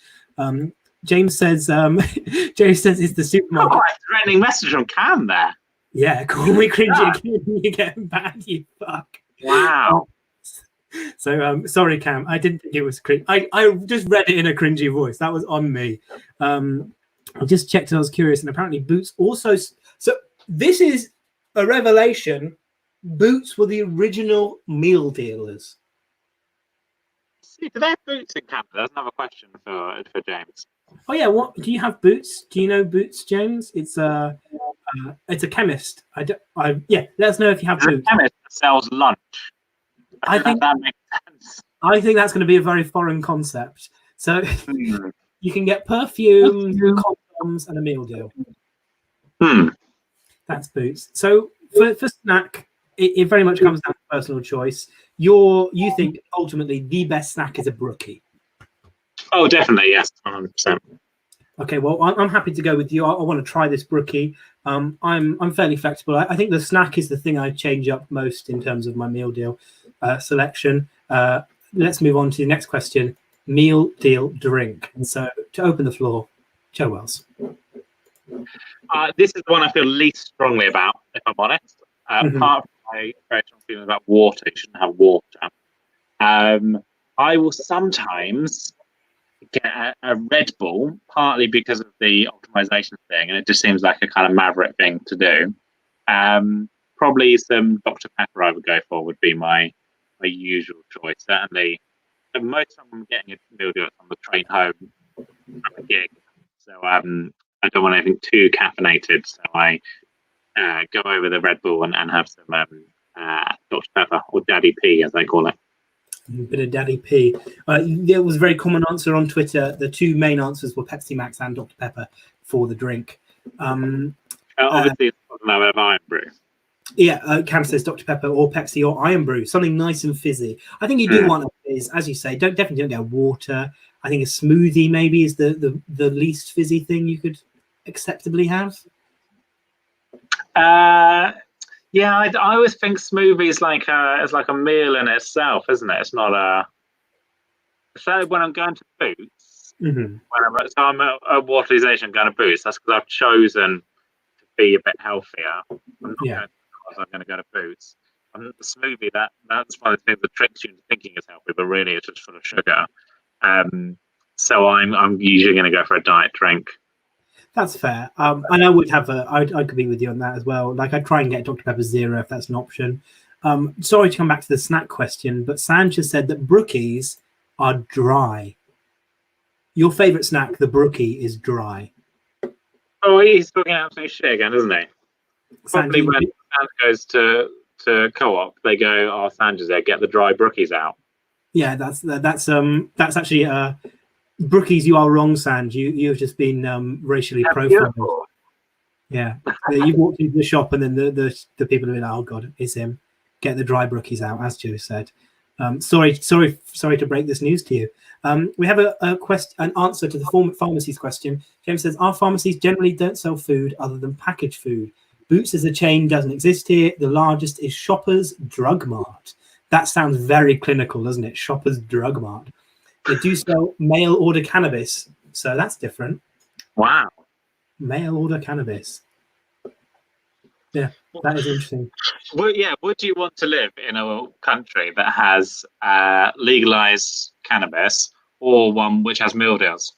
James says it's the supermarket. Oh, a threatening message from Cam there. Yeah, call me cringy again. You're getting bad, you fuck. Wow. So sorry, Cam. I didn't think it was cringe. I just read it in a cringy voice. That was on me. I just checked and I was curious, and apparently Boots also. So this is a revelation. Boots were the original meal dealers. See, do they have Boots in Canada? That's another question for James. Oh yeah, what do you have Boots? Do you know Boots, James? It's a chemist. Yeah, let us know if you have Boots. A chemist that sells lunch. I think that makes sense. I think that's going to be a very foreign concept. So you can get perfume, condoms, and a meal deal. That's Boots. So for snack, it very much comes down to personal choice. You think ultimately the best snack is a brookie? Oh, definitely, yes, 100%. Okay, well, I'm happy to go with you. I want to try this brookie. I'm fairly flexible. I think the snack is the thing I change up most in terms of my meal deal selection. Let's move on to the next question. Meal deal drink. And so to open the floor, Joe Wells. This is the one I feel least strongly about, if I'm honest. Apart from my very strong feeling about water, you shouldn't have water. I will sometimes get a Red Bull, partly because of the optimization thing, and it just seems like a kind of maverick thing to do. Probably some Dr. Pepper I would go for would be my usual choice. Certainly, most of them I'm getting a meal deal on the train home from a gig. So I don't want anything too caffeinated. So I go over the Red Bull and have some Dr. Pepper, or Daddy P, as they call it. A bit of Daddy P. There was a very common answer on Twitter. The two main answers were Pepsi Max and Dr. Pepper for the drink. Obviously, it's not of Iron Brew. Yeah, Cam says Dr. Pepper or Pepsi or Iron Brew, something nice and fizzy. I think you do want is, as you say, definitely don't get water. I think a smoothie maybe is the least fizzy thing you could acceptably have. Yeah, I always think smoothie is like a meal in itself, isn't it? It's not a. So when I'm going to Boots, I'm at Waterization going to Boots. That's because I've chosen to be a bit healthier. I'm not going because I'm going to go to Boots. The smoothie that's one of the things that tricks you into thinking is healthy, but really it's just full of sugar. So I'm usually going to go for a diet drink. That's fair. And I would have I could be with you on that as well. Like I'd try and get Dr. Pepper Zero if that's an option. Sorry to come back to the snack question, but Sanchez said that brookies are dry. Your favourite snack, the brookie, is dry. Oh, he's talking absolute shit again, isn't he? Probably when Sam goes to Co-op, they go, "Oh, Sanchez, there, get the dry brookies out." Yeah, that's actually. Brookies, you are wrong, Sanj. You've just been racially profiled. Yeah, you walked into the shop and then the people are like, "Oh God, it's him." Get the dry brookies out, as Joe said. Sorry to break this news to you. We have an answer to the pharmacies question. James says, "Our pharmacies generally don't sell food other than packaged food. Boots as a chain doesn't exist here. The largest is Shoppers Drug Mart." That sounds very clinical, doesn't it? Shoppers Drug Mart. They do sell mail order cannabis, so that's different. Wow. Mail order cannabis. Yeah, that is interesting. Well, yeah, would you want to live in a country that has legalized cannabis or one which has meal deals?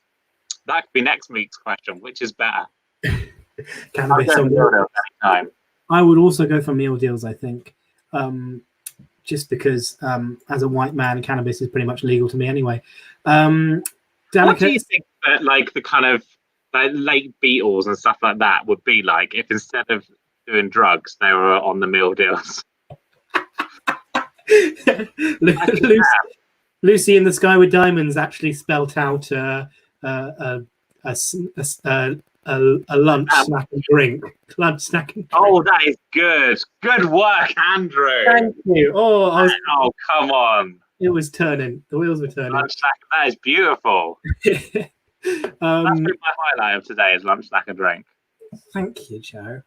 That could be next week's question. Which is better? Cannabis or meal deals anytime. I would also go for meal deals, I think. Just because as a white man, cannabis is pretty much legal to me anyway. What do you think that like the kind of late Beatles and stuff like that would be like if instead of doing drugs, they were on the meal deals? Lucy in the Sky with Diamonds actually spelt out a lunch, snack and drink. Lunch, snack and drink. Oh, that is good. Good work, Andrew. Thank you. Oh, come on. It was turning. The wheels were turning. Lunch snack. That is beautiful. That's been my highlight of today is lunch snack and drink. Thank you, Joe.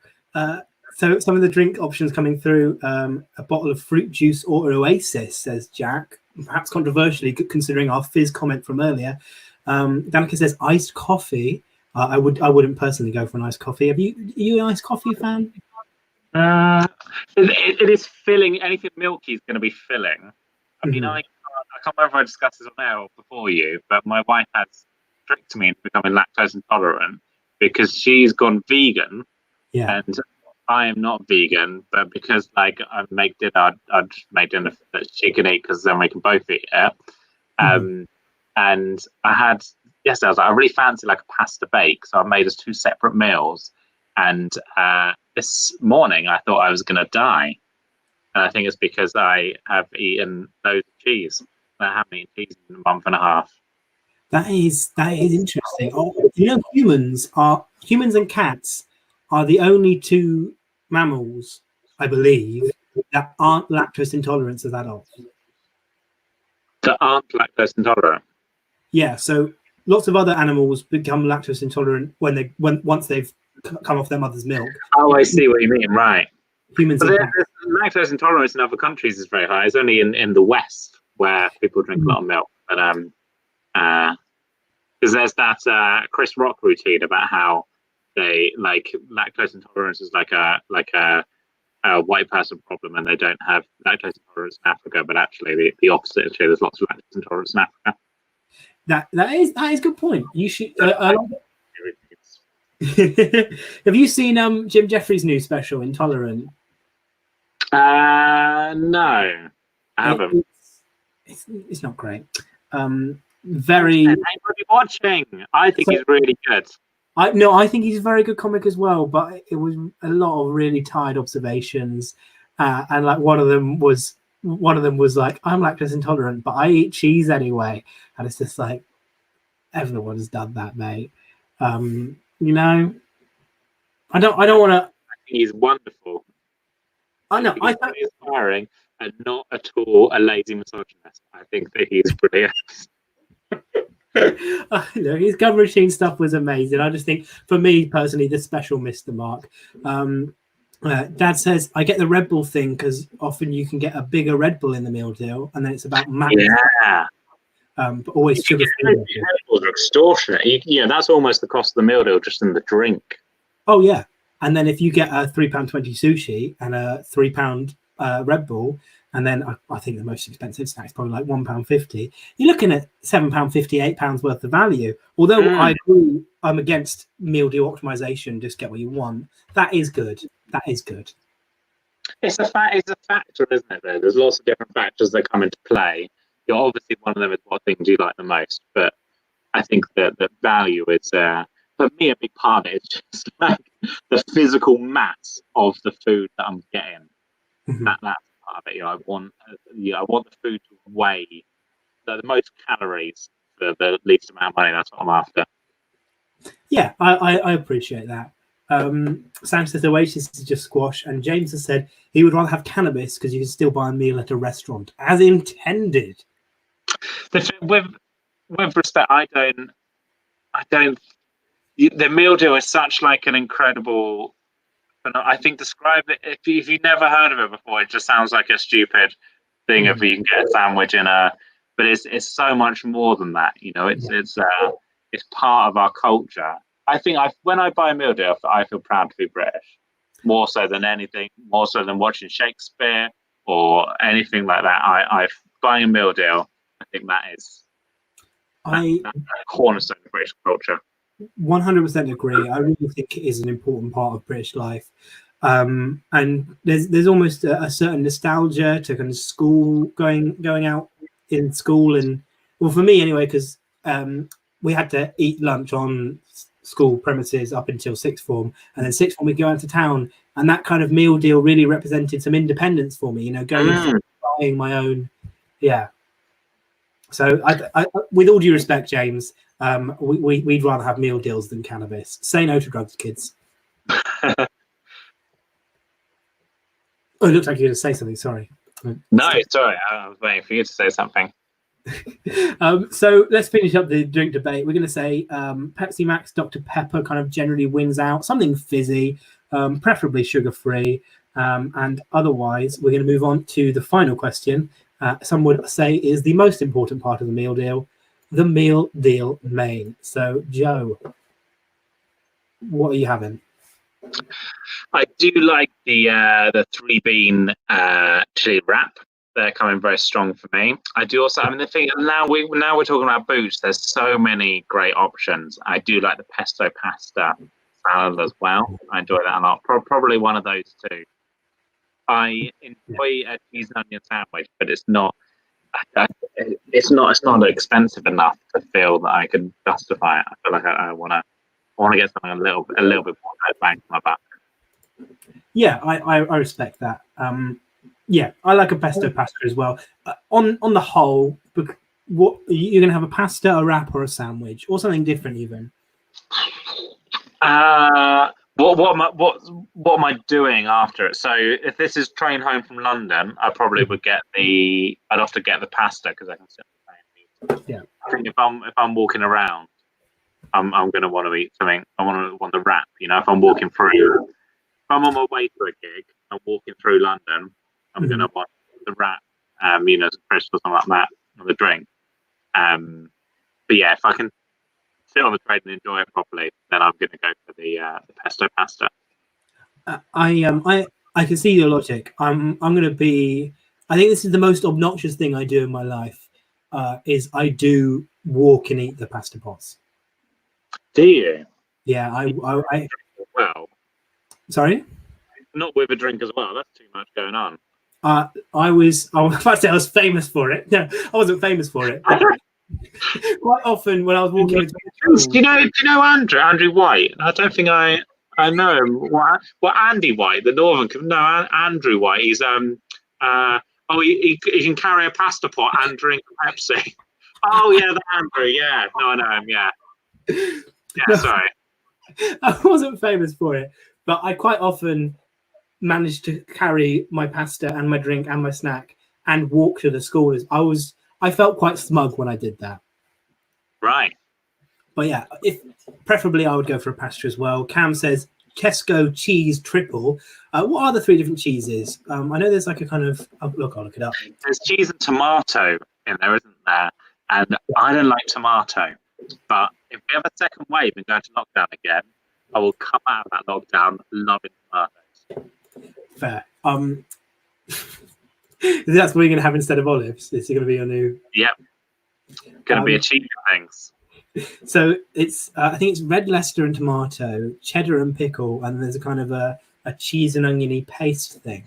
So some of the drink options coming through, a bottle of fruit juice or an Oasis, says Jack. Perhaps controversially, considering our fizz comment from earlier. Danica says iced coffee. I wouldn't personally go for an iced coffee. Are you an iced coffee fan? It is filling. Anything milky is going to be filling. I mean, I can't remember if I discussed this on air before you, but my wife has tricked me into becoming lactose intolerant because she's gone vegan. Yeah. And I am not vegan, but because like I make dinner, I'd just make dinner that she can eat because then we can both eat it. And I had yesterday, I was like, I really fancy like a pasta bake, so I made us 2 separate meals. And this morning, I thought I was going to die. And I think it's because I have eaten loads of cheese. I haven't eaten cheese in a month and a half. That is interesting. Oh, you know, humans and cats are the only 2 mammals, I believe, that aren't lactose intolerant as adults. That aren't lactose intolerant. Yeah, so lots of other animals become lactose intolerant once they've come off their mother's milk. Oh, I see what you mean. Right. Humans and cats. Lactose intolerance in other countries is very high. It's only in the West where people drink a lot of milk. But because there's that Chris Rock routine about how they like lactose intolerance is like a white person problem, and they don't have lactose intolerance in Africa. But actually, the opposite is true. There's lots of lactose intolerance in Africa. That is a good point. You should. Have you seen Jim Jeffries' new special, Intolerant? No, I haven't. It's not great. Very. Anybody watching? I think he's really good. I think he's a very good comic as well. But it was a lot of really tired observations, and like one of them was like, I'm lactose intolerant, but I eat cheese anyway, and it's just like everyone's done that, mate. You know, I don't want to. I think he's wonderful. I know. I think he's inspiring and not at all a lazy misogynist. I think that he's brilliant. I know his cover machine stuff was amazing. I just think, for me personally, the special missed the mark. Dad says I get the Red Bull thing because often you can get a bigger Red Bull in the meal deal, and then it's about Yeah. But always sugar free. Red Bulls are extortionate. That's almost the cost of the meal deal just in the drink. Oh yeah, and then if you get a £3.20 sushi and a £3 Red Bull, and then I think the most expensive snack is probably like £1.50. You're looking at £7.50, £8 worth of value. Although I agree, I'm against meal deal optimization. Just get what you want. That is good. That is good. It's a factor, isn't it? There's lots of different factors that come into play. Obviously one of them is what things you like the most, but I think that the value is for me a big part of it is just like the physical mass of the food that I'm getting. That's part of it. I want the food to weigh the most calories for the least amount of money. That's what I'm after. Yeah, I appreciate that. Sam says Oasis is just squash, and James has said he would rather have cannabis because you can still buy a meal at a restaurant as intended. With respect, I don't. The meal deal is such like an incredible. I think describe it if you've never heard of it before, it just sounds like a stupid thing if you can get a sandwich but it's so much more than that. It's part of our culture. I think when I buy a meal deal, I feel proud to be British, more so than anything, more so than watching Shakespeare or anything like that. I buying a meal deal, I think that is that's a cornerstone of British culture. 100% agree. I really think it is an important part of British life, and there's almost a certain nostalgia to kind of school going out in school, and well, for me anyway, because we had to eat lunch on school premises up until sixth form, and then sixth form we'd go out to town, and that kind of meal deal really represented some independence for me. Going buying my own, yeah. So, I with all due respect, James, we'd rather have meal deals than cannabis. Say no to drugs, kids. Oh, it looks like you're going to say something. Sorry. No, sorry, I was waiting for you to say something. So let's finish up the drink debate. We're going to say Pepsi Max Dr. Pepper kind of generally wins out. Something fizzy, preferably sugar-free. And otherwise, we're going to move on to the final question. Some would say is the most important part of the meal deal, the meal deal main. So, Joe, what are you having? I do like the 3-bean chili wrap. They're coming very strong for me. I do also. I mean, the thing now we're talking about boots. There's so many great options. I do like the pesto pasta salad as well. I enjoy that a lot. Probably one of those two. I enjoy a cheese and onion sandwich, but it's not expensive enough to feel that I can justify it. I feel like I want to get something a little bit more bang for my buck. Yeah, I respect that. Yeah, I like a pesto pasta as well. On the whole, what you're going to have a pasta, a wrap, or a sandwich, or something different even? What am I doing after it? So if this is train home from London, I probably would I'd have to get the pasta because I can sit on the train. Yeah. I think if I'm walking around, I'm going to want to eat something. I want the wrap. You know, if I'm walking through, if I'm on my way to a gig, I'm walking through London, I'm going to want the wrap. You know, crisp or something like that, or the drink. But yeah, if I can sit on the train and enjoy it properly, then I'm going to go for the pesto pasta. I can see your logic. I'm going to be. I think this is the most obnoxious thing I do in my life. Is I do walk and eat the pasta pots. Do you? Yeah, I well. Sorry. Not with a drink as well. That's too much going on. I was about to say I was famous for it. No, I wasn't famous for it. Quite often when I was walking into schools, do you know Andrew White? I don't think I know him. What Andy White, the Northern? No, Andrew White. He's he can carry a pasta pot and drink Pepsi. Oh yeah, the Andrew. Yeah, no, I know him. Yeah, yeah. Sorry, I wasn't famous for it, but I quite often managed to carry my pasta and my drink and my snack and walk to the school. I felt quite smug when I did that. Right. But yeah, if preferably I would go for a pasta as well. Cam says Tesco cheese triple. What are the 3 different cheeses? I know there's like a kind of I'll look it up. There's cheese and tomato in there, isn't there? And I don't like tomato. But if we have a second wave and go into lockdown again, I will come out of that lockdown loving tomatoes. Fair. That's what you're going to have instead of olives. It's going to be your new. Yep. Going to be a cheap things. So it's I think it's red Leicester and tomato, cheddar and pickle, and there's a kind of a cheese and oniony paste thing.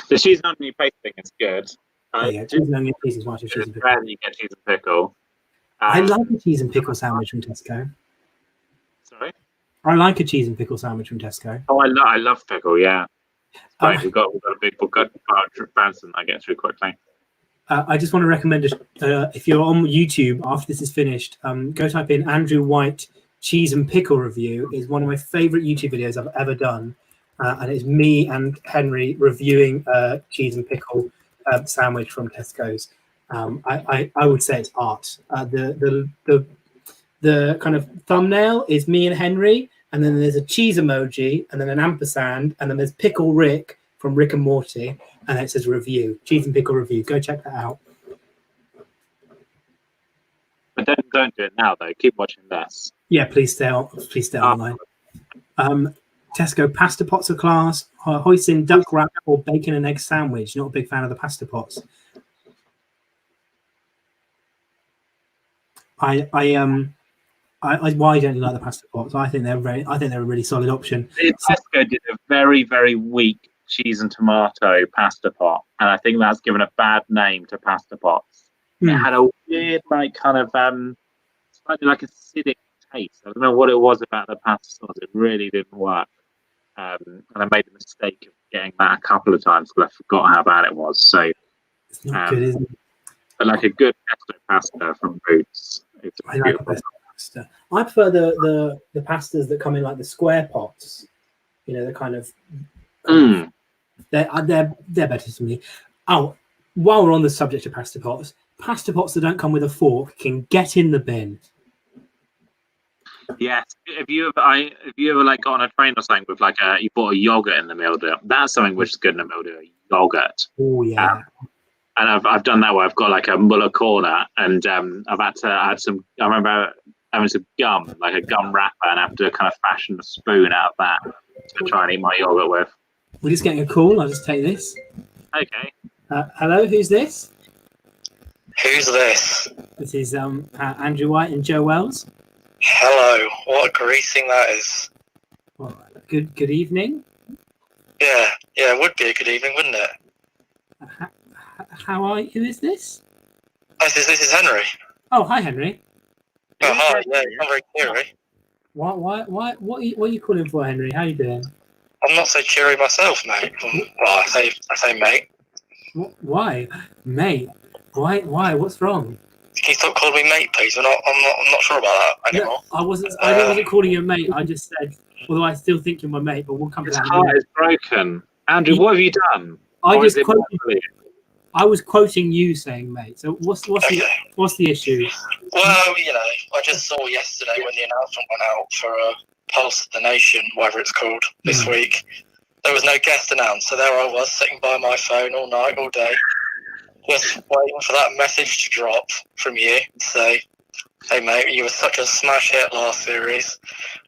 The cheese and oniony paste thing is good. Yeah, cheese and onion paste is much of cheese and pickle. Rarely you get cheese and pickle. I like a cheese and pickle sandwich from Tesco. Sorry? I like a cheese and pickle sandwich from Tesco. Oh, I love pickle. Yeah. Right, we've got a big book of Branson I get through quickly. I just want to recommend if you're on YouTube after this is finished, go type in Andrew White cheese and pickle review. It's one of my favorite YouTube videos I've ever done, and it's me and Henry reviewing cheese and pickle sandwich from Tesco's. I would say it's art. The kind of thumbnail is me and Henry, and then there's a cheese emoji, and then an ampersand, and then there's Pickle Rick from Rick and Morty, and it says review, cheese and pickle review. Go check that out. But don't do it now though. Keep watching this. Yeah, please stay online. Tesco pasta pots are class. Hoisin duck wrap or bacon and egg sandwich. Not a big fan of the pasta pots. Why don't you like the pasta pots? I think they're a really solid option. Tesco did a very, very weak cheese and tomato pasta pot, and I think that's given a bad name to pasta pots. It had a weird, like, kind of slightly like acidic taste. I don't know what it was about the pasta sauce. It really didn't work, and I made the mistake of getting that a couple of times because I forgot how bad it was. So it's not good, is it? But like a good pesto pasta from Boots. I like a pesto pasta. I prefer the pastas that come in like the square pots. You know, the kind of they're better to me. Oh, while we're on the subject of pasta pots that don't come with a fork can get in the bin. Yes. If you ever like got on a train or something with like you bought a yogurt in the meal deal, that's something which is good in the meal deal. Yogurt. Oh yeah. And I've done that where I've got like a Muller corner, and I had some. I remember having some gum, like a gum wrapper, and I have to kind of fashion a spoon out of that to try and eat my yogurt with. We're just getting a call. I'll just take this. Okay. Hello, who's this? Who's this? This is Andrew White and Joe Wells. Hello. What a greasing that is. Well, good evening. Yeah, it would be a good evening, wouldn't it? How are you? Who is this? This is Henry. Oh, hi, Henry. Oh, hi. Yeah, I'm very cheery. What are you calling for, Henry? How you doing? I'm not so cheery myself, mate. Well, I say mate. Why, mate? Why? What's wrong? Can you stop calling me mate, please? I'm not sure about that anymore. No, I wasn't calling you a mate. I just said, although I still think you're my mate, but we'll come to that. His heart is broken. Andrew, what have you done? I was quoting you saying mate. So what's the issue? Well, I just saw yesterday when the announcement went out for Pulse of the Nation, whatever it's called, this week. There was no guest announced, so there I was sitting by my phone all night, all day, just waiting for that message to drop from you to say, hey mate, you were such a smash hit last series,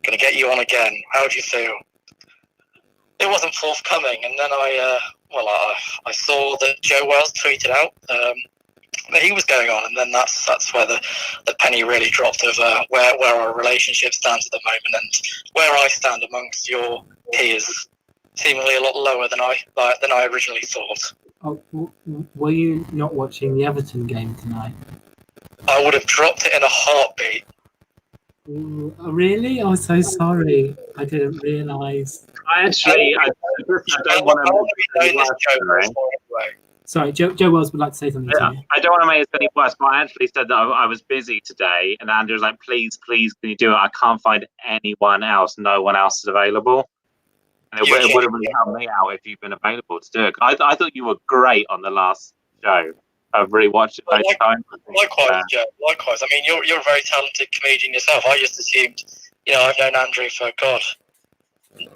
gonna get you on again. How do you feel? It wasn't forthcoming, and then I saw that Joe Wells tweeted out that he was going on, and then that's where the penny really dropped of where our relationship stands at the moment, and where I stand amongst your peers, seemingly a lot lower than I originally thought. Oh, were you not watching the Everton game tonight? I would have dropped it in a heartbeat. Ooh, really? I'm so sorry. I didn't realise. I don't want to. Sorry, Joe Wells would like to say something to you. I don't want to make it any worse, but I actually said that I was busy today, and Andrew was like, please, can you do it? I can't find anyone else. No one else is available. And it would have really helped me out if you've been available to do it. I thought you were great on the last show. I've really watched it both times. Likewise, Joe. Likewise. I mean, you're a very talented comedian yourself. I just assumed, I've known Andrew for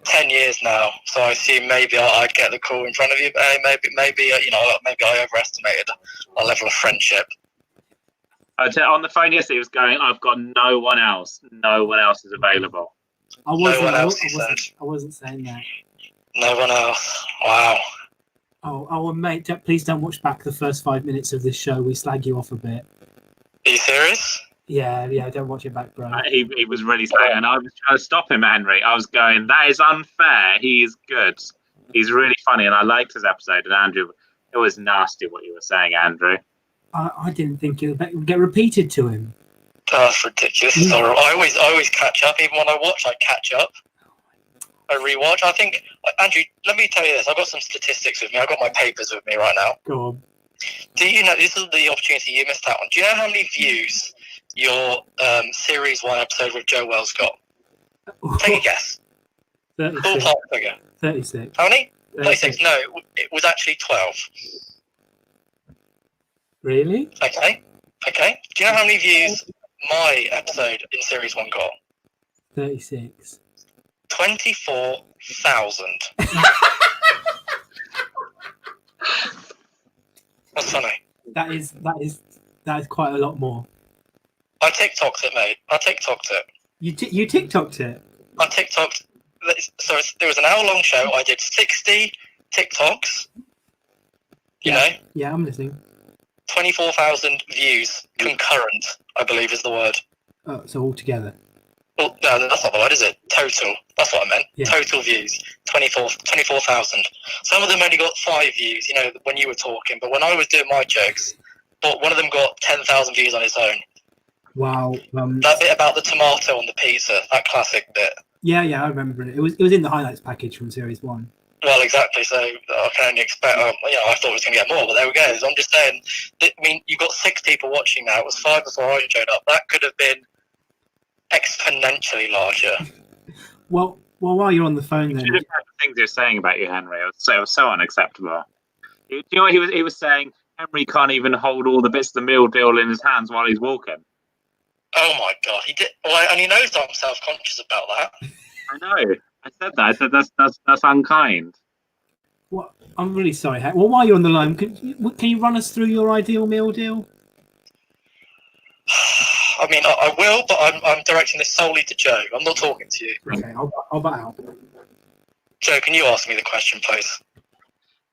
10 years now, so I assumed maybe I'd get the call in front of you. But maybe I overestimated our level of friendship. On the phone yesterday, he was going, I've got no one else. No one else is available. I wasn't saying that. No one else. Wow. Oh, mate, please don't watch back the first 5 minutes of this show. We slag you off a bit. Are you serious? Yeah, don't watch it back, bro. He was really saying, and I was trying to stop him, Henry. I was going, that is unfair. He is good. He's really funny, and I liked his episode. And Andrew, it was nasty what you were saying, Andrew. I didn't think it would get repeated to him. That's ridiculous. It's horrible. I always catch up. Even when I watch, I catch up. I rewatch. I think, Andrew, let me tell you this. I've got some statistics with me. I've got my papers with me right now. Go on. Do you know, this is the opportunity you missed out on. Do you know how many views your Series 1 episode with Joe Wells got? Take a guess. 36. Ballpark figure. 36. How many? 36. No, it was actually 12. Really? Okay. Do you know how many views my episode in Series 1 got? 36. 24,000. That's funny. That is quite a lot more. I TikToked it, mate. I TikToked it. You TikToked it? I TikToked. So there was an hour-long show. I did 60 TikToks. You know? Yeah, I'm listening. 24,000 views concurrent, I believe is the word. Oh, so all together? Well, no, that's not the word, is it? Total. That's what I meant. Yeah. Total views. 24,000. Some of them only got 5 views, when you were talking. But when I was doing my jokes, but one of them got 10,000 views on its own. Wow. That bit about the tomato on the pizza, that classic bit. Yeah, I remember it. It was in the highlights package from Series 1. Well, exactly. So I can only expect. I thought it was going to get more, but there we go. So I'm just saying. You've got 6 people watching now. It was 5 before I showed up. That could have been exponentially larger. Well, while you're on the phone, then You should have had the things you're saying about you, Henry. It was so unacceptable. Do you know what he was saying? Henry can't even hold all the bits of the meal deal in his hands while he's walking. Oh my god, he did. Well, and he knows I'm self-conscious about that. I know. I said that. I said that's unkind. What? I'm really sorry. Well, while you're on the line, can you run us through your ideal meal deal? I mean, I will, but I'm directing this solely to Joe. I'm not talking to you. Okay, I'll butt out. Joe, can you ask me the question, please?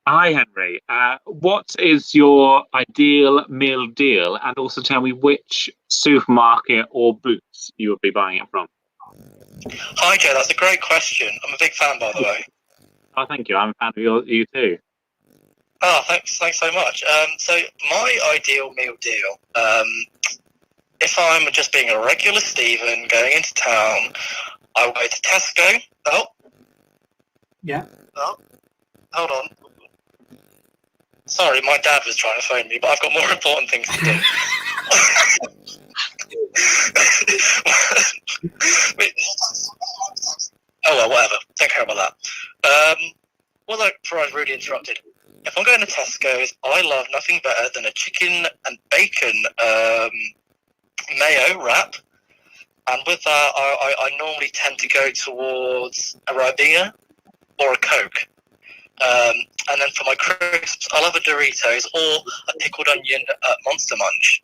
Hi, Henry. What is your ideal meal deal? And also tell me which supermarket or Boots you would be buying it from. Hi, Joe. That's a great question. I'm a big fan, by the way. Oh, thank you. I'm a fan of you too. Oh, thanks so much. So my ideal meal deal, if I'm just being a regular Stephen going into town, I'll go to Tesco. Oh. Yeah. Oh. Hold on. Sorry, my dad was trying to phone me, but I've got more important things to do. Oh well, whatever. Don't care about that. Well, look, before I was really interrupted. If I'm going to Tesco's, I love nothing better than a chicken and bacon mayo wrap. And with that, I normally tend to go towards a Ribena or a Coke. And then for my crisps, I'll have a Doritos or a pickled onion Monster Munch.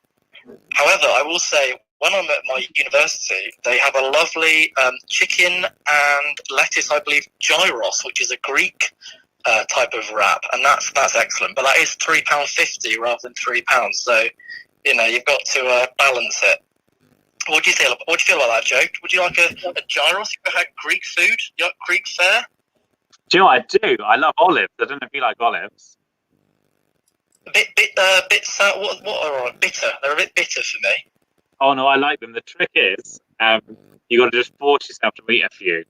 However, I will say, when I'm at my university, they have a lovely chicken and lettuce, I believe, gyros, which is a Greek type of wrap, and that's excellent. But that is £3.50 rather than £3. So, you've got to balance it. What do you feel about that, Joe? Would you like a gyros? You had Greek food? You like Greek fare? Do you know what I do? I love olives. I don't know if you like olives. A bit sour. What are bitter? They're a bit bitter for me. Oh no, I like them. The trick is, you got to just force yourself to eat a few.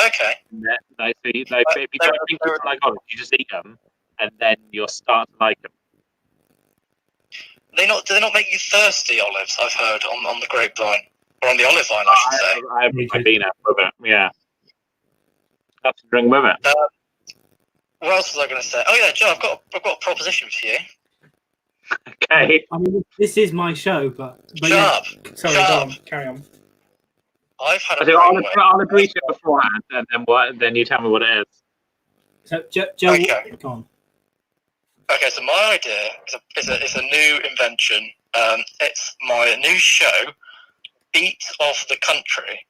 Okay. If you don't think you like olives, you just eat them, and then you'll start to like them. Do they not make you thirsty, olives? I've heard on the grapevine, or on the olive vine, I should say. I've been out with it. Yeah. Have to drink with it. What else was I going to say? Oh yeah, Joe, I've got a proposition for you. Okay. I mean, this is my show, but Shut yeah. up. Sorry, Shut go up. on. Carry on. I've had I'll agree to it beforehand, and then you tell me what it is. So, Joe, Okay. go on. Okay, so my idea is a new invention. It's my new show, Beat of the Country,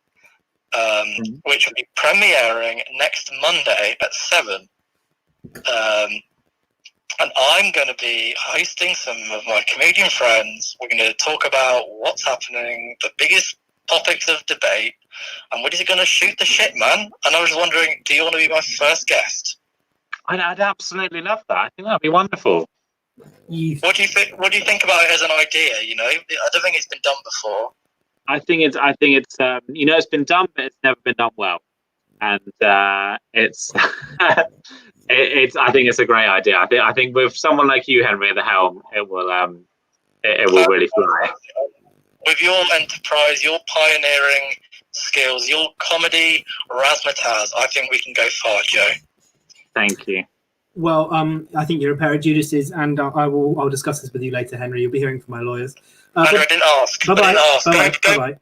which will be premiering next Monday at 7. And I'm going to be hosting some of my comedian friends. We're going to talk about what's happening, the biggest topics of debate, and we're just going to shoot the shit, man. And I was wondering, do you want to be my first guest? I'd absolutely love that. I think that'd be wonderful. What do you think? What do you think about it as an idea? I don't think it's been done before. I think it's it's been done, but it's never been done well, and it's I think it's a great idea. I think with someone like you, Henry, at the helm, it will really fly. With your enterprise, your pioneering skills, your comedy razzmatazz, I think we can go far, Joe. Thank you. Well, I think you're a pair of Judases, and I'll discuss this with you later, Henry. You'll be hearing from my lawyers. Andrew, I didn't ask. Bye-bye.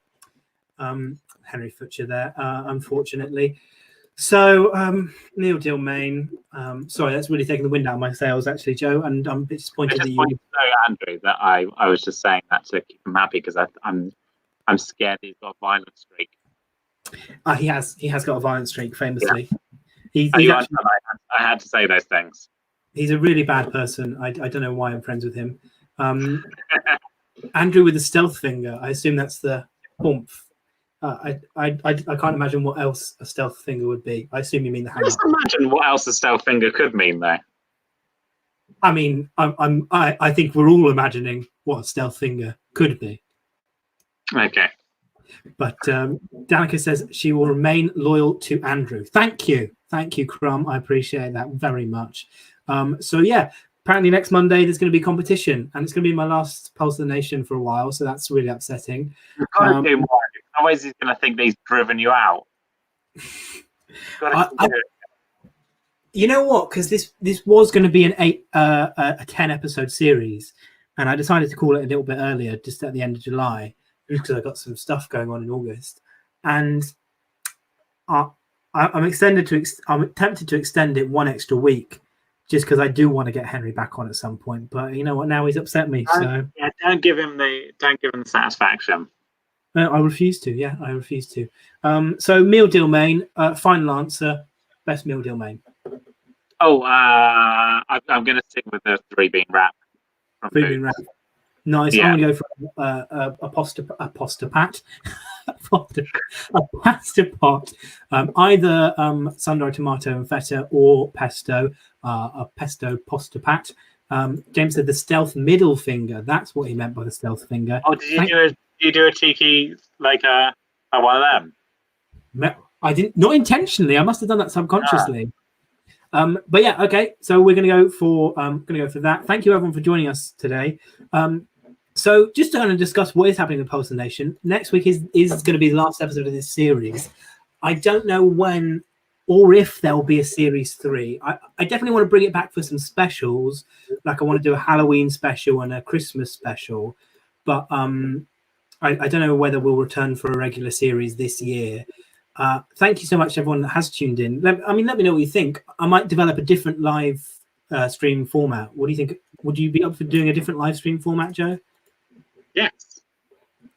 Henry Futcher there, unfortunately. So, Neil Dillmain, sorry, that's really taking the wind out of my sails, actually, Joe, and I'm a bit disappointed that you... Andrew, that I was just saying that to keep him happy, because I'm scared he's got a violent streak. He has got a violent streak, famously. Yeah. I had to say those things. He's a really bad person. I don't know why I'm friends with him. Andrew with the stealth finger. I assume that's the oomph. I can't imagine what else a stealth finger would be. I assume you mean the hammer. Just imagine what else a stealth finger could mean, though. I mean, I think we're all imagining what a stealth finger could be. Okay. But Danica says she will remain loyal to Andrew. Thank you, Crumb. I appreciate that very much. So yeah, apparently next Monday there's going to be competition, and it's going to be my last Pulse of the Nation for a while, so that's really upsetting. You can't do more. Otherwise he's going to think that he's driven you out. You know what? Because this was going to be a 10-episode series, and I decided to call it a little bit earlier, just at the end of July, just because I got some stuff going on in August, and I'm tempted to extend it one extra week, just because I do want to get Henry back on at some point. But you know what? Now he's upset me, so yeah, don't give him the satisfaction. I refuse to. Yeah, I refuse to. So meal deal main. Final answer. Best meal deal main. Oh, I'm going to stick with the 3 bean wrap. Three bean wrap. Nice. Yeah. I'm going to go for a pasta pat. a pasta pot. Either sun-dried tomato and feta or pesto. A pesto pasta pat. James said the stealth middle finger. That's what he meant by the stealth finger. Oh, did you do a cheeky like one of them? I didn't. Not intentionally. I must have done that subconsciously. But yeah, okay. So we're going to go for that. Thank you everyone for joining us today. So just to kind of discuss what is happening in Pulse Nation, next week is going to be the last episode of this series. I don't know when or if there will be a series 3. I definitely want to bring it back for some specials. Like I want to do a Halloween special and a Christmas special, but I don't know whether we'll return for a regular series this year. Thank you so much, everyone that has tuned in. Let me know what you think. I might develop a different live stream format. What do you think? Would you be up for doing a different live stream format, Joe? Yes.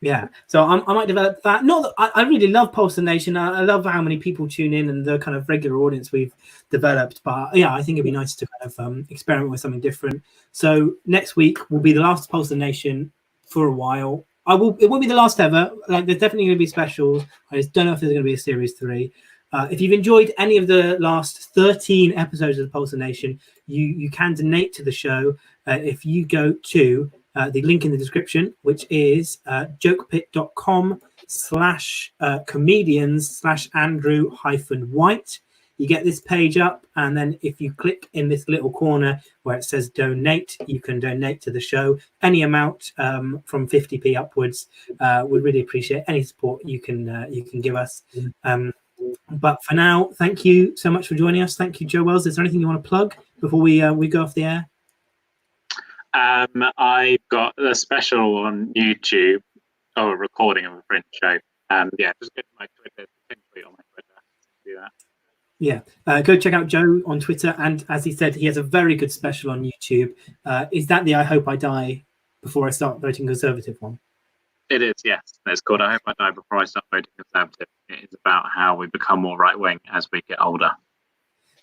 Yeah. So I might develop that. Not that I really love Pulse Nation. I love how many people tune in and the kind of regular audience we've developed. But yeah, I think it'd be nice to kind of experiment with something different. So next week will be the last Pulse Nation for a while. It won't be the last ever. Like there's definitely going to be specials. I just don't know if there's going to be a series 3. If you've enjoyed any of the last 13 episodes of the Pulse Nation, you can donate to the show if you go to the link in the description, which is jokepit.com/comedians/Andrew-White. You get this page up, and then if you click in this little corner where it says donate, you can donate to the show any amount from 50p upwards. We really appreciate any support you can give us. But for now, thank you so much for joining us. Thank you, Joe Wells. Is there anything you want to plug before we go off the air? I've got a special on YouTube, or a recording of a Fringe show. Yeah, just go to my Twitter, tweet on my Twitter. Do that. Yeah, go check out Joe on Twitter, and as he said, he has a very good special on YouTube. Is that the I Hope I Die Before I Start Voting Conservative one? It is, yes. It's called I Hope I Die Before I Start Voting Conservative. It is about how we become more right-wing as we get older.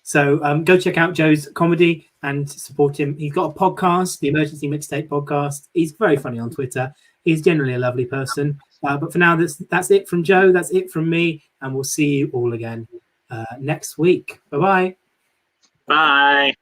So go check out Joe's comedy and support him. He's got a podcast, the Emergency Mixtape Podcast. He's very funny on Twitter. He's generally a lovely person. But for now, that's it from Joe. That's it from me. And we'll see you all again next week. Bye-bye. Bye.